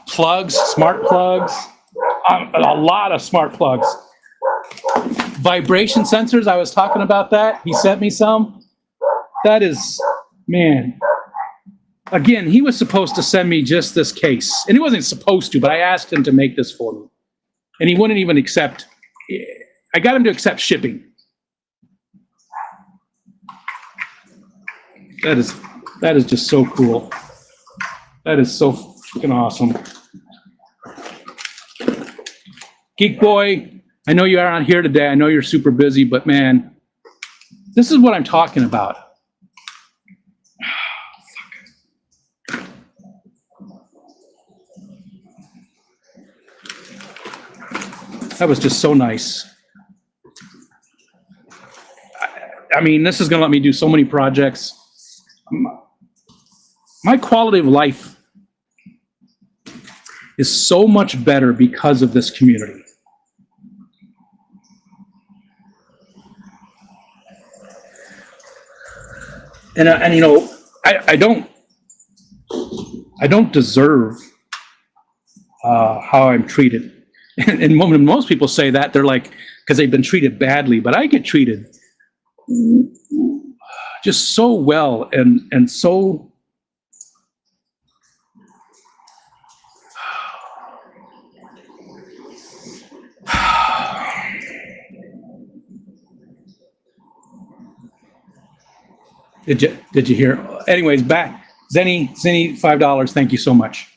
plugs, smart plugs, a lot of smart plugs. Vibration sensors, I was talking about that. He sent me some. That is, man. Again, he was supposed to send me just this case. And he wasn't supposed to, but I asked him to make this for me. And he wouldn't even accept. I got him to accept shipping. That is just so cool. That is so freaking awesome. Geek Boy, I know you are on here today. I know you're super busy, but man, this is what I'm talking about. That was just so nice. I mean, this is going to let me do so many projects. My quality of life is so much better because of this community. And you know, I don't deserve how I'm treated. And when most people say that, they're like, because they've been treated badly, but I get treated just so well and so Did you hear? Anyways, back Zenny, $5. Thank you so much.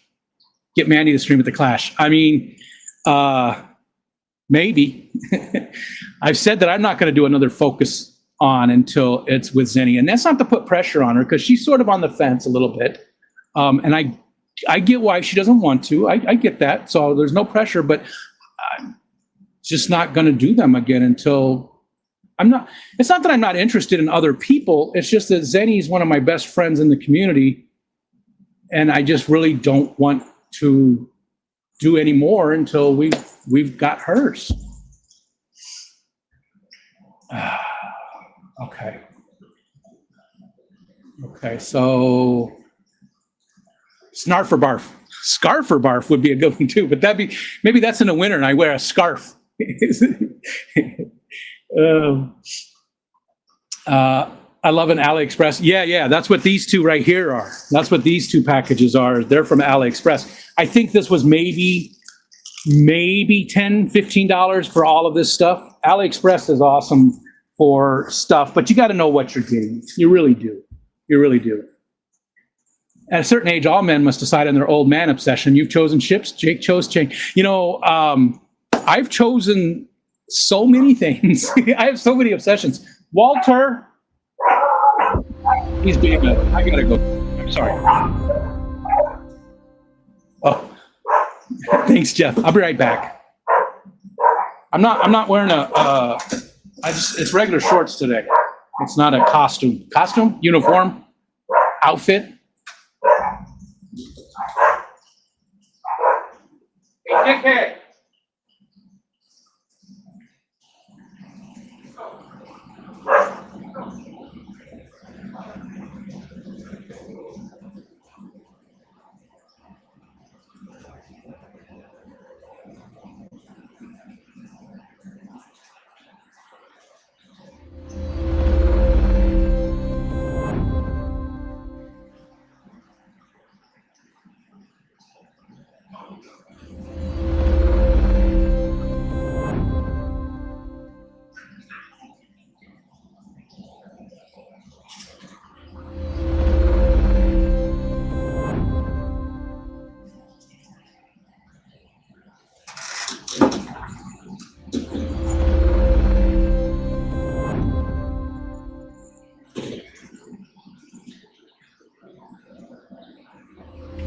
Get Mandy to stream at the Clash. I mean, maybe. I've said that I'm not going to do another focus on until it's with Zenny, and that's not to put pressure on her because she's sort of on the fence a little bit. And I get why she doesn't want to. I get that. So there's no pressure, but I'm just not going to do them again until. It's not that I'm not interested in other people. It's just that Zenny is one of my best friends in the community. And I just really don't want to do any more until we've got hers. Okay. Okay, so snarf or barf. Scarf or barf would be a good one too, but maybe that's in the winter and I wear a scarf. I love an AliExpress. Yeah, that's what these two right here are. That's what these two packages are. They're from AliExpress. I think this was maybe $10, $15 for all of this stuff. AliExpress is awesome for stuff, but you got to know what you're getting. You really do. You really do. At a certain age, all men must decide on their old man obsession. You've chosen ships. Jake chose change. You know, I've chosen so many things. I have so many obsessions. Walter, he's being I gotta go. I'm sorry. Oh, thanks, Jeff. I'll be right back. I'm not wearing it's regular shorts today. It's not a costume. Costume, uniform, outfit. Hey, dickhead.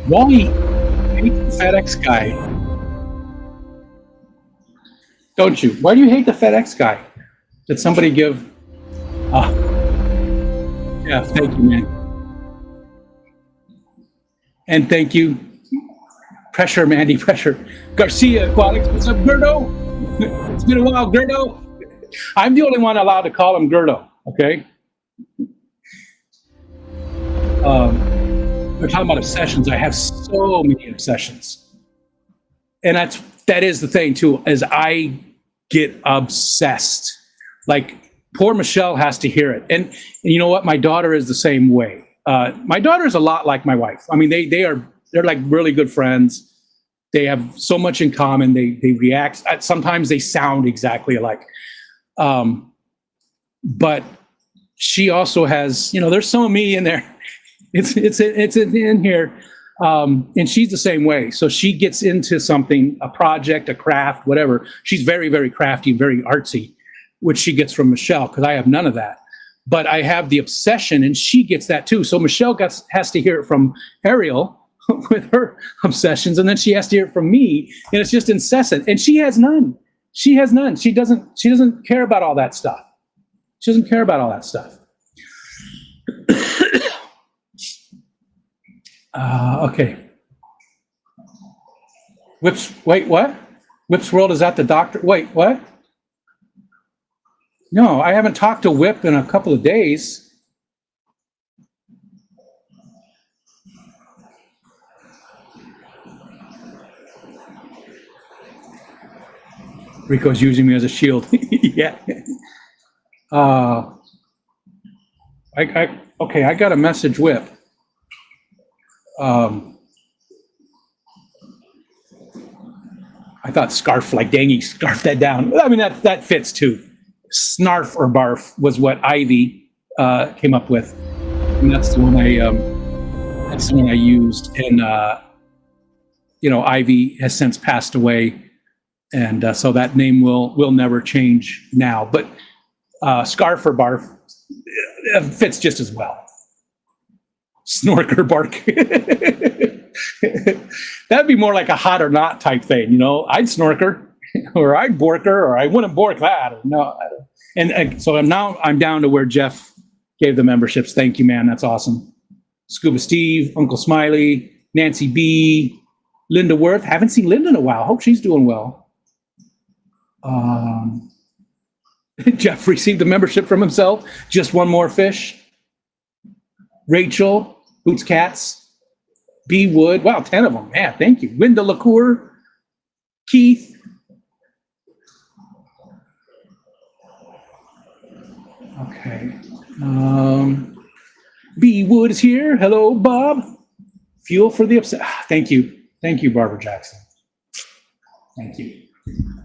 Wally, hate the FedEx guy. Don't you? Why do you hate the FedEx guy? Did somebody give? Yeah, thank you, man. And thank you. Pressure, Mandy, pressure. Garcia, Qualix, what's up, Gerdo? It's been a while, Gerdo. I'm the only one allowed to call him Gerdo, okay? We're talking about obsessions. I have so many obsessions. And that is the thing too, is I get obsessed. Like poor Michelle has to hear it. And you know what? My daughter is the same way. My daughter is a lot like my wife. I mean, they're like really good friends. They have so much in common. They react. Sometimes they sound exactly alike. But she also has, there's some of me in there. It's in here, and she's the same way. So she gets into something, a project, a craft, whatever. She's very, very crafty, very artsy, which she gets from Michelle because I have none of that. But I have the obsession, and she gets that too. So Michelle has to hear it from Ariel with her obsessions, and then she has to hear it from me, and it's just incessant. And she has none. She has none. She doesn't care about all that stuff. She doesn't care about all that stuff. Okay. Whips, wait, what? Whip's World is at the doctor. Wait, what? No, I haven't talked to Whip in a couple of days. Rico's using me as a shield. Yeah. Okay, I got a message, Whip. I thought scarf, like dang, he scarfed that down. I mean, that fits too. Snarf or barf was what Ivy came up with, and that's the one I used. And Ivy has since passed away, and so that name will never change now. But scarf or barf fits just as well. Snorker bark. That'd be more like a hot or not type thing, I'd snorker, or I'd borker, or I wouldn't bork that. No, and so I'm down to where Jeff gave the memberships. Thank you, man. That's awesome. Scuba Steve, Uncle Smiley, Nancy B, Linda Worth. Haven't seen Linda in a while. Hope she's doing well. Jeff received a membership from himself. Just one more fish. Rachel, Boots Cats. B. Wood. Wow, 10 of them. Man, thank you. Linda LaCour. Keith. Okay. B. Wood is here. Hello, Bob. Fuel for the upset. Thank you. Thank you, Barbara Jackson. Thank you.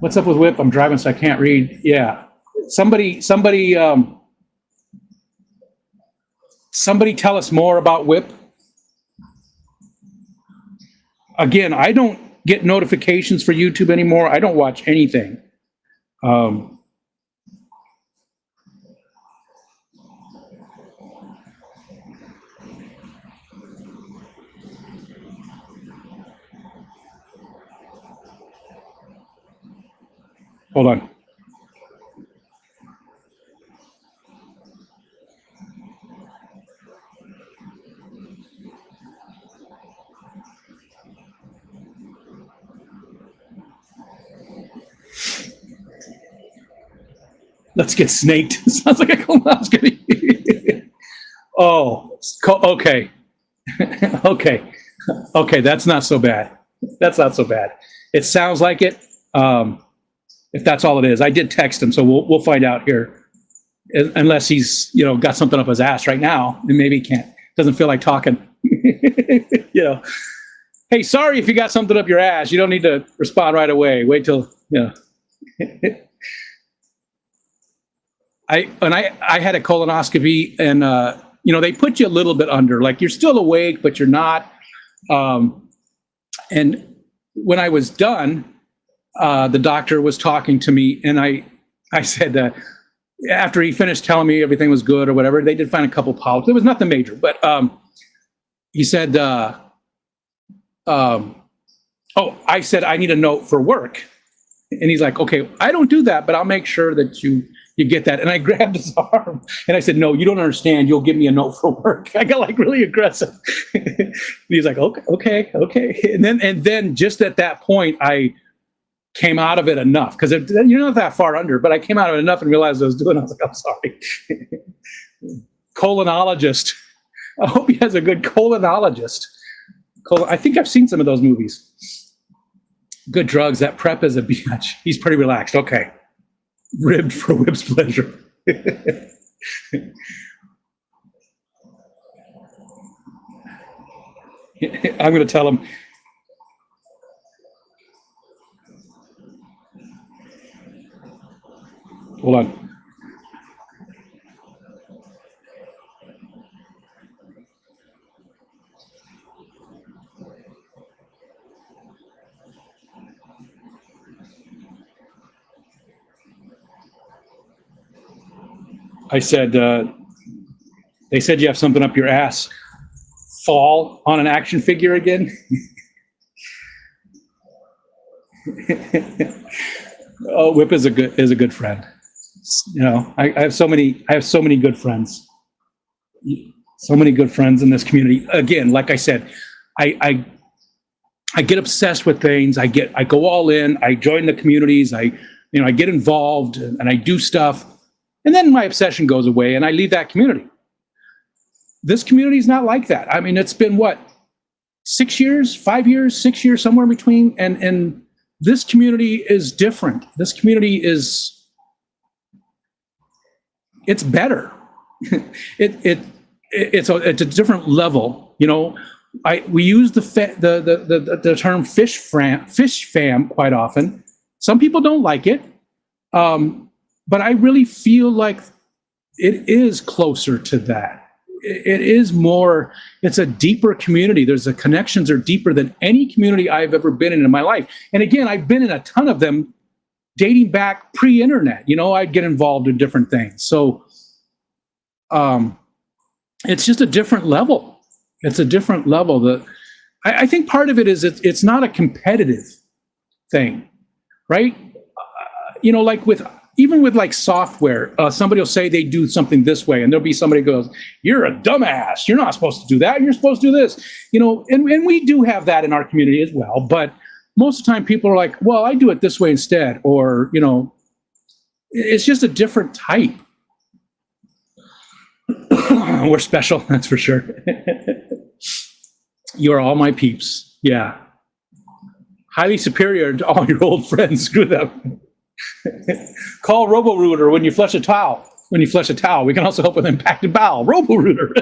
What's up with Whip? I'm driving, so I can't read. Yeah. Somebody tell us more about Whip. Again, I don't get notifications for YouTube anymore. I don't watch anything. Hold on. Let's get snaked. Sounds like a colonoscopy. Oh, okay. Okay, that's not so bad. That's not so bad. It sounds like it. If that's all it is. I did text him, so we'll find out here. Unless he's got something up his ass right now, and maybe he doesn't feel like talking. Hey, sorry if you got something up your ass. You don't need to respond right away. Wait till I had a colonoscopy, and they put you a little bit under, like you're still awake, but you're not. And when I was done, the doctor was talking to me, and I said, after he finished telling me everything was good or whatever, they did find a couple polyps. There was nothing major, but he said, I said, I need a note for work. And he's like, okay, I don't do that, but I'll make sure that you get that. And I grabbed his arm and I said, no, you don't understand. You'll give me a note for work. I got like really aggressive. He's like, okay. And then just at that point, I came out of it enough, because you're not that far under, but I came out of it enough and realized what I was doing. I was like, I'm sorry. Colonologist. I hope he has a good colonologist. I think I've seen some of those movies. Good drugs. That prep is a bitch. He's pretty relaxed. Okay. Ribbed for Whip's pleasure. I'm going to tell him. Hold on. I said, they said you have something up your ass. Fall on an action figure again? Oh, Whip is a good friend. You know, I have so many good friends. So many good friends in this community. Again, like I said, I I get obsessed with things. I go all in. I join the communities. I get involved and I do stuff, and then my obsession goes away and I leave that community. This community is not like that. I mean, it's been what, 6 years, 5 years, 6 years, somewhere in between, and this community is different. This community it's better. It's a different level. You know, we use the term fish fam quite often. Some people don't like it, but I really feel like it is closer to that. It is more. It's a deeper community. The connections are deeper than any community I've ever been in my life. And again, I've been in a ton of them, dating back pre-internet. You know, I'd get involved in different things. So, it's just a different level. It's a different level. I think part of it is it's not a competitive thing, right? You know, like even with like software, somebody will say they do something this way, and there'll be somebody who goes, "You're a dumbass. You're not supposed to do that. You're supposed to do this." You know, and we do have that in our community as well. But most of the time, people are like, "Well, I do it this way instead," or you know, it's just a different type. We're special, that's for sure. You are all my peeps. Yeah. Highly superior to all your old friends. Screw them. Call Robo-Rooter when you flush a towel. We can also help with impacted bowel. Robo-Rooter.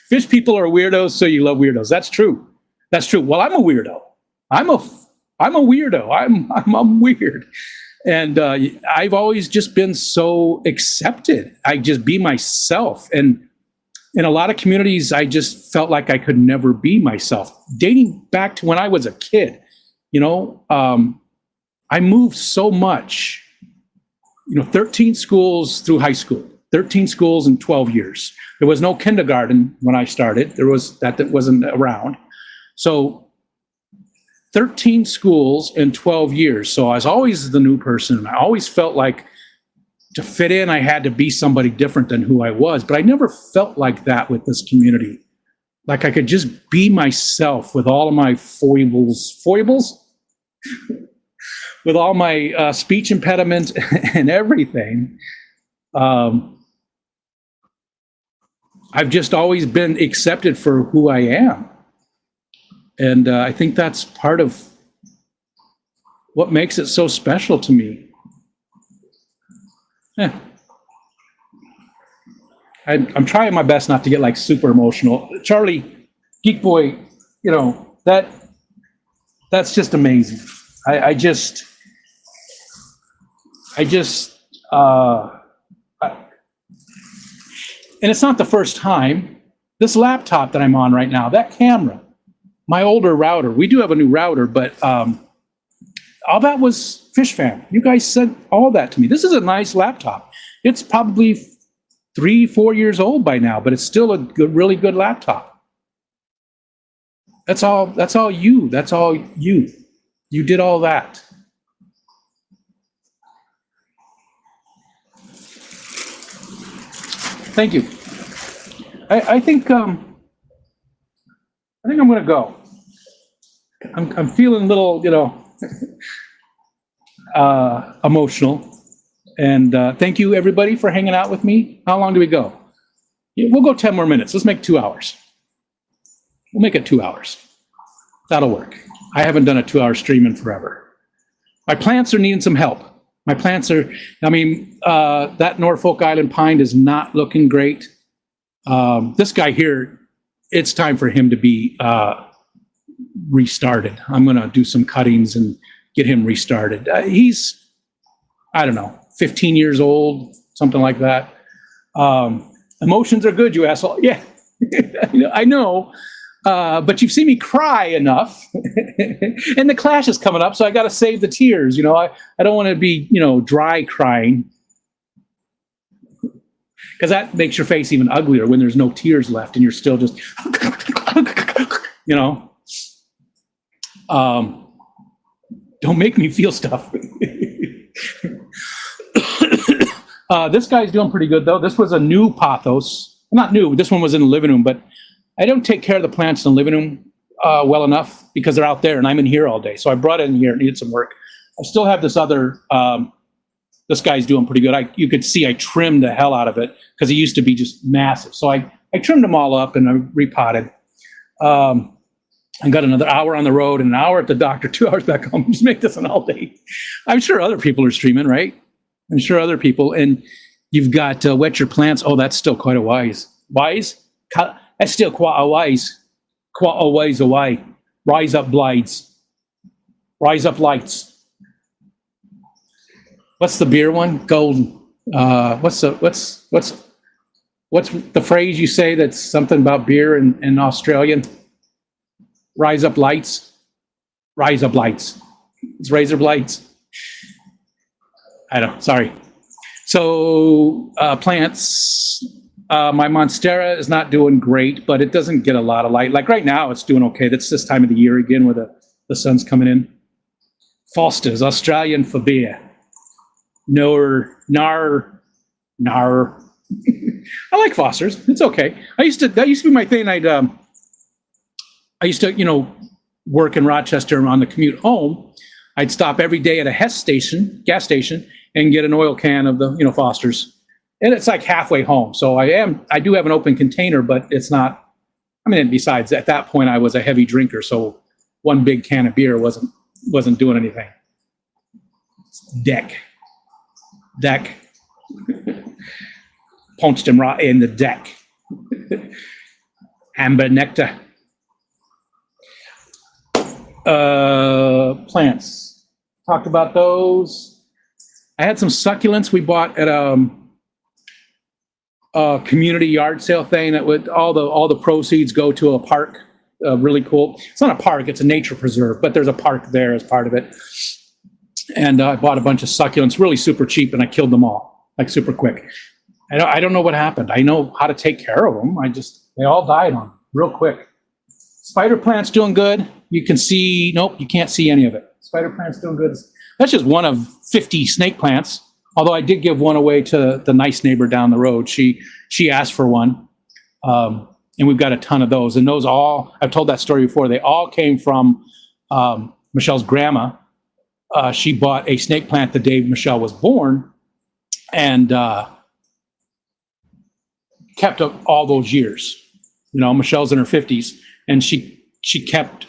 Fish people are weirdos, so you love weirdos. That's true. Well, I'm a weirdo. I'm a weirdo. I'm weird. And I've always just been so accepted. I just be myself. And in a lot of communities, I just felt like I could never be myself. Dating back to when I was a kid, you know, I moved so much, you know, 13 schools through high school, 13 schools in 12 years. There was no kindergarten when I started. There was that wasn't around. So 13 schools in 12 years. So I was always the new person. I always felt like to fit in, I had to be somebody different than who I was. But I never felt like that with this community. Like I could just be myself with all of my foibles, with all my speech impediment and everything. I've just always been accepted for who I am. And I think that's part of what makes it so special to me. I'm trying my best not to get like super emotional. Charlie, Geek Boy, you know, that's just amazing. And it's not the first time. This laptop that I'm on right now, that camera, my older router, we do have a new router, but all that was Fish Fam. You guys sent all that to me. This is a nice laptop. It's probably 3-4 years old by now, but it's still a really good laptop. That's all you. That's all you. You did all that. Thank you. I think I'm going to go. I'm feeling a little, you know, emotional. And thank you, everybody, for hanging out with me. How long do we go? Yeah, we'll go 10 more minutes. Let's make 2 hours. We'll make it 2 hours. That'll work. I haven't done a 2-hour stream in forever. My plants are needing some help. My plants are, I mean, that Norfolk Island pine is not looking great. This guy here, it's time for him to be restarted. I'm going to do some cuttings and get him restarted. He's, I don't know, 15 years old, something like that. Emotions are good, you asshole. Yeah, I know. But you've seen me cry enough. And the Clash is coming up, so I got to save the tears. You know, I don't want to be, you know, dry crying. Because that makes your face even uglier when there's no tears left and you're still just, you know. Don't make me feel stuff. This guy's doing pretty good, though. This was a new pothos. Not new. This one was in the living room, but I don't take care of the plants in the living room well enough because they're out there and I'm in here all day. So I brought it in here. It needed some work. I still have this other, this guy's doing pretty good. You could see I trimmed the hell out of it because he used to be just massive. So I trimmed them all up and I repotted. I got another hour on the road and an hour at the doctor, 2 hours back home. Just make this an all day. I'm sure other people are streaming, right? I'm sure other people. And you've got wet your plants. Oh, that's still quite a wise. Wise? That's still quite a wise. Quite a ways away. Rise up blades. Rise up lights. What's the beer one? Golden. What's the phrase you say that's something about beer in Australian? Rise up lights. Rise up lights. It's razor blades. I don't. Sorry. So plants. My Monstera is not doing great, but it doesn't get a lot of light. Like right now, it's doing okay. That's this time of the year again where the sun's coming in. Fosters, Australian for beer. Nar. I like Fosters. It's okay. That used to be my thing. I used to, work in Rochester on the commute home. I'd stop every day at a gas station, and get an oil can of the, Fosters. And it's like halfway home. So I do have an open container, but it's not, besides at that point I was a heavy drinker. So one big can of beer wasn't doing anything. Deck. Punched him right in the deck. Amber nectar. Plants. Talked about those. I had some succulents we bought at a community yard sale thing that would all the proceeds go to a park. Really cool. It's not a park; it's a nature preserve, but there's a park there as part of it. And I bought a bunch of succulents, really super cheap, and I killed them all like super quick. I don't know what happened. I know how to take care of them. They all died on real quick. Spider plant's doing good. You can see, nope, you can't see any of it. Spider plant's doing good. That's just one of 50 snake plants. Although I did give one away to the nice neighbor down the road. She asked for one. And we've got a ton of those. And those all, I've told that story before, they all came from Michelle's grandma. She bought a snake plant the day Michelle was born and kept up all those years. Michelle's in her 50s and she kept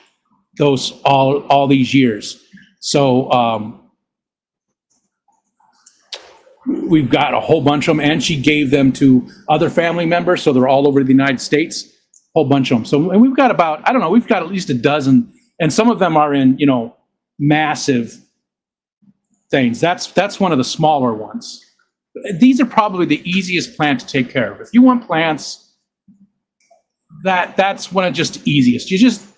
those all these years. So we've got a whole bunch of them, and she gave them to other family members, so they're all over the United States, a whole bunch of them. So, and we've got about, we've got at least a dozen, and some of them are in, massive things. That's one of the smaller ones. These are probably the easiest plant to take care of. If you want plants, that's one of just easiest.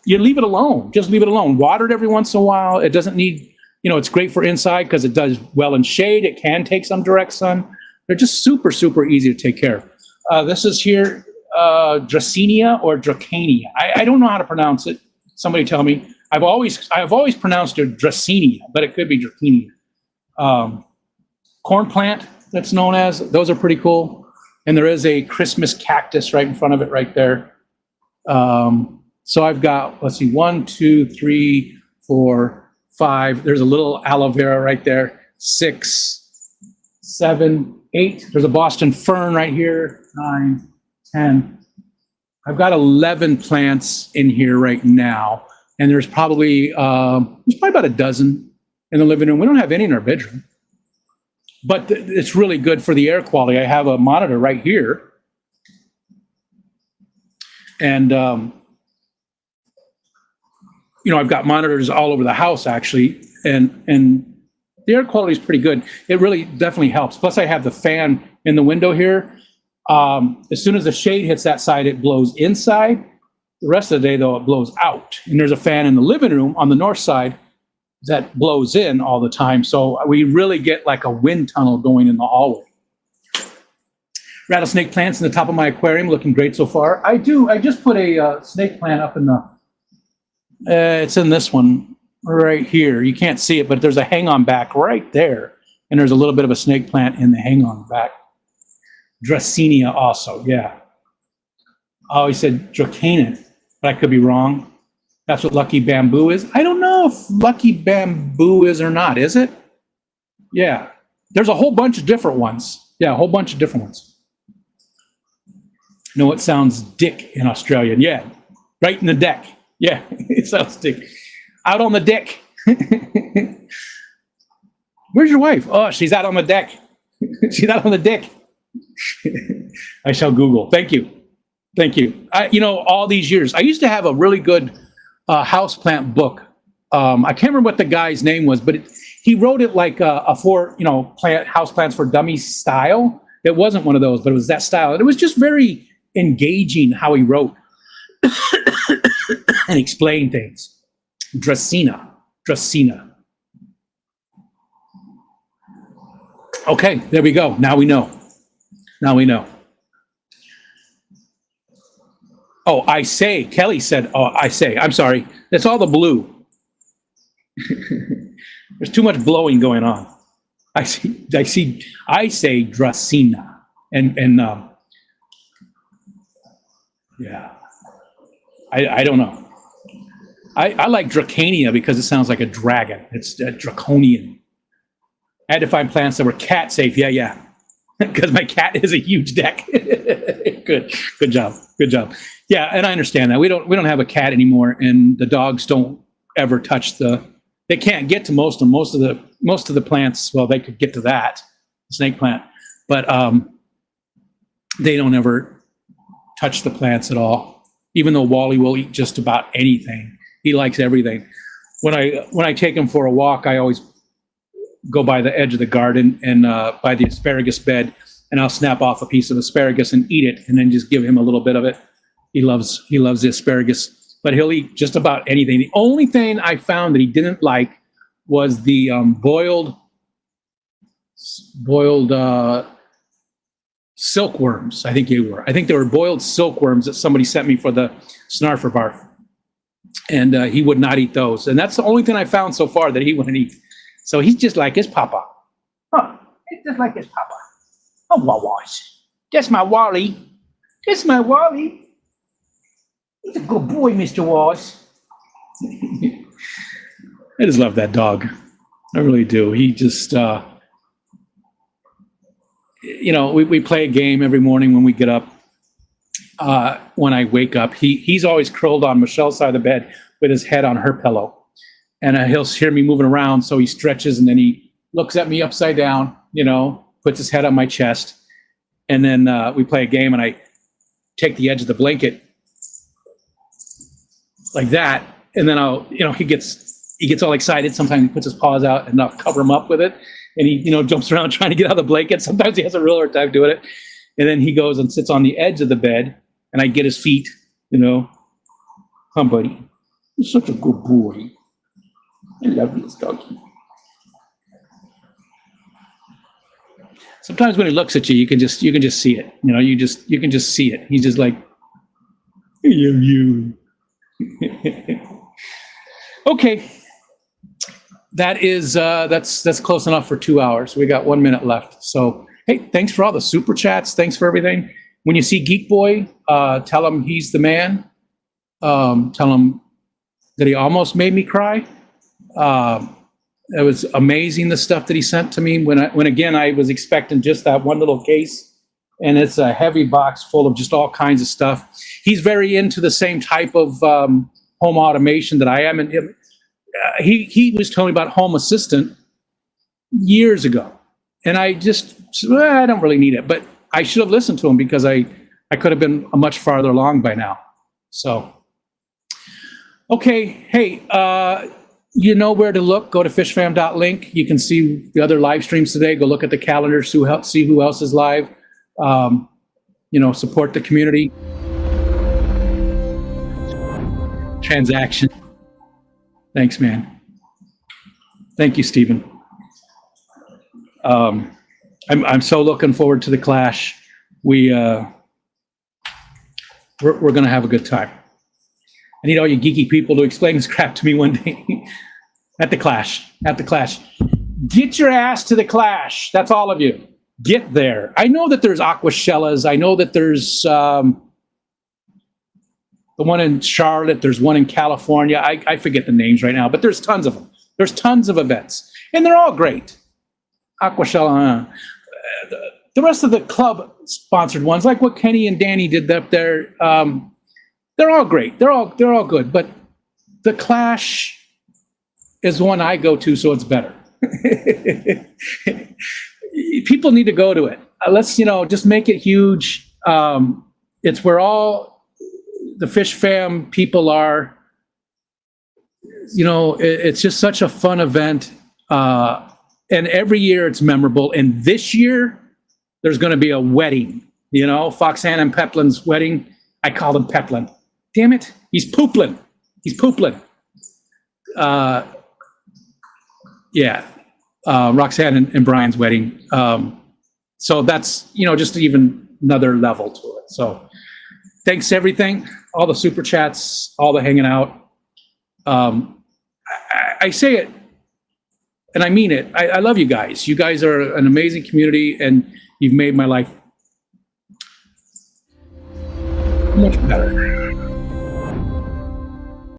You leave it alone. Just leave it alone. Water it every once in a while. It doesn't need, it's great for inside because it does well in shade. It can take some direct sun. They're just super, super easy to take care of. This is here, Dracaena or Dracania. I don't know how to pronounce it. Somebody tell me. I've always pronounced it Dracaena, but it could be Dracenia. Corn plant, that's known as. Those are pretty cool. And there is a Christmas cactus right in front of it right there. So I've got, let's see, 1, 2, 3, 4, 5. There's a little aloe vera right there. 6, 7, 8. There's a Boston fern right here. 9, 10. I've got 11 plants in here right now. And there's probably about a dozen in the living room. We don't have any in our bedroom. But it's really good for the air quality. I have a monitor right here. And, I've got monitors all over the house, actually. And the air quality is pretty good. It really definitely helps. Plus, I have the fan in the window here. As soon as the shade hits that side, it blows inside. The rest of the day, though, it blows out. And there's a fan in the living room on the north side that blows in all the time. So we really get like a wind tunnel going in the hallway. Rattlesnake plants in the top of my aquarium, looking great so far. I just put a snake plant up in the, it's in this one right here. You can't see it, but there's a hang-on back right there. And there's a little bit of a snake plant in the hang on the back. Dracaena also, yeah. Oh, he said Dracaena, but I could be wrong. That's what lucky bamboo is. I don't know if lucky bamboo is or not, is it? Yeah. There's a whole bunch of different ones. Yeah, a whole bunch of different ones. No, it sounds dick in Australian. Yeah, right in the deck. Yeah, it sounds dick. Out on the deck. Where's your wife? Oh, she's out on the deck. She's out on the deck. I shall Google. Thank you. Thank you. All these years, I used to have a really good houseplant book. I can't remember what the guy's name was, but he wrote it like houseplants for dummies style. It wasn't one of those, but it was that style. And it was just very engaging how he wrote and explained things. Dracaena. Okay, there we go. Now we know. Oh, I say. Kelly said, oh, I say. I'm sorry. That's all the blue. There's too much blowing going on. I say Dracaena. And yeah. I don't know. I like Dracaena because it sounds like a dragon. It's draconian. I had to find plants that were cat safe. Yeah. Because my cat is a huge deck. Good job. Yeah, and I understand that. We don't have a cat anymore, and the dogs don't ever touch they can't get to most of the plants. Well, they could get to that snake plant, but they don't ever touch the plants at all. Even though Wally will eat just about anything, he likes everything. When I take him for a walk, I always go by the edge of the garden and by the asparagus bed, and I'll snap off a piece of asparagus and eat it, and then just give him a little bit of it. He loves the asparagus, but he'll eat just about anything. The only thing I found that he didn't like was the boiled silkworms. I think they were boiled silkworms that somebody sent me for the snarfer barf, and he would not eat those. And that's the only thing I found so far that he wouldn't eat. So he's just like his papa. Huh? He's just like his papa. Oh, Wawash. That's my Wally. That's my Wally. He's a good boy, Mr. Wash. I just love that dog. I really do. He just, we play a game every morning when we get up. When I wake up, he's always curled on Michelle's side of the bed with his head on her pillow. And he'll hear me moving around, so he stretches, and then he looks at me upside down, puts his head on my chest. And then we play a game, and I take the edge of the blanket like that, and then he gets all excited. Sometimes he puts his paws out, and I'll cover him up with it, and he jumps around trying to get out of the blanket. Sometimes he has a real hard time doing it, and then he goes and sits on the edge of the bed, and I get his feet. Come, buddy, you're such a good boy. I love this doggy. Sometimes when he looks at you, you can just see it. You can just see it. He's just like, I love you. Okay, that's close enough for 2 hours. We got 1 minute left. So hey, thanks for all the super chats. Thanks for everything. When you see Geek Boy, tell him he's the man. Tell him that he almost made me cry. It was amazing, the stuff that he sent to me when again I was expecting just that one little case, and it's a heavy box full of just all kinds of stuff. He's very into the same type of home automation that I am, and he was telling me about Home Assistant years ago, and I just I don't really need it, but I should have listened to him because I could have been much farther along by now. So okay, hey. You know where to look. Go to fishfam.link. You can see the other live streams today. Go look at the calendar, see who else is live. Support the community. Transaction. Thanks, man. Thank you, Stephen. I'm so looking forward to the clash. We're going to have a good time. I need all you geeky people to explain this crap to me one day at the clash. Get your ass to the Clash. That's all of you. Get there. I know that there's Aquashellas. I know that there's the one in Charlotte. There's one in California. I forget the names right now, but there's tons of them. There's tons of events, and they're all great. Aquashella. The rest of the club sponsored ones, like what Kenny and Danny did up there, they're all great. They're all good. But the Clash is one I go to, so it's better. People need to go to it. Let's just make it huge. It's where all the Fish Fam people are. It's just such a fun event, and every year it's memorable. And this year there's going to be a wedding. Foxanne and Peplin's wedding. I called him Peplin. Damn it, he's Pooplin. Yeah. Roxanne and Brian's wedding. So that's, just even another level to it. So thanks everything, all the super chats, all the hanging out. I say it, and I mean it. I love you guys. You guys are an amazing community, and you've made my life much better.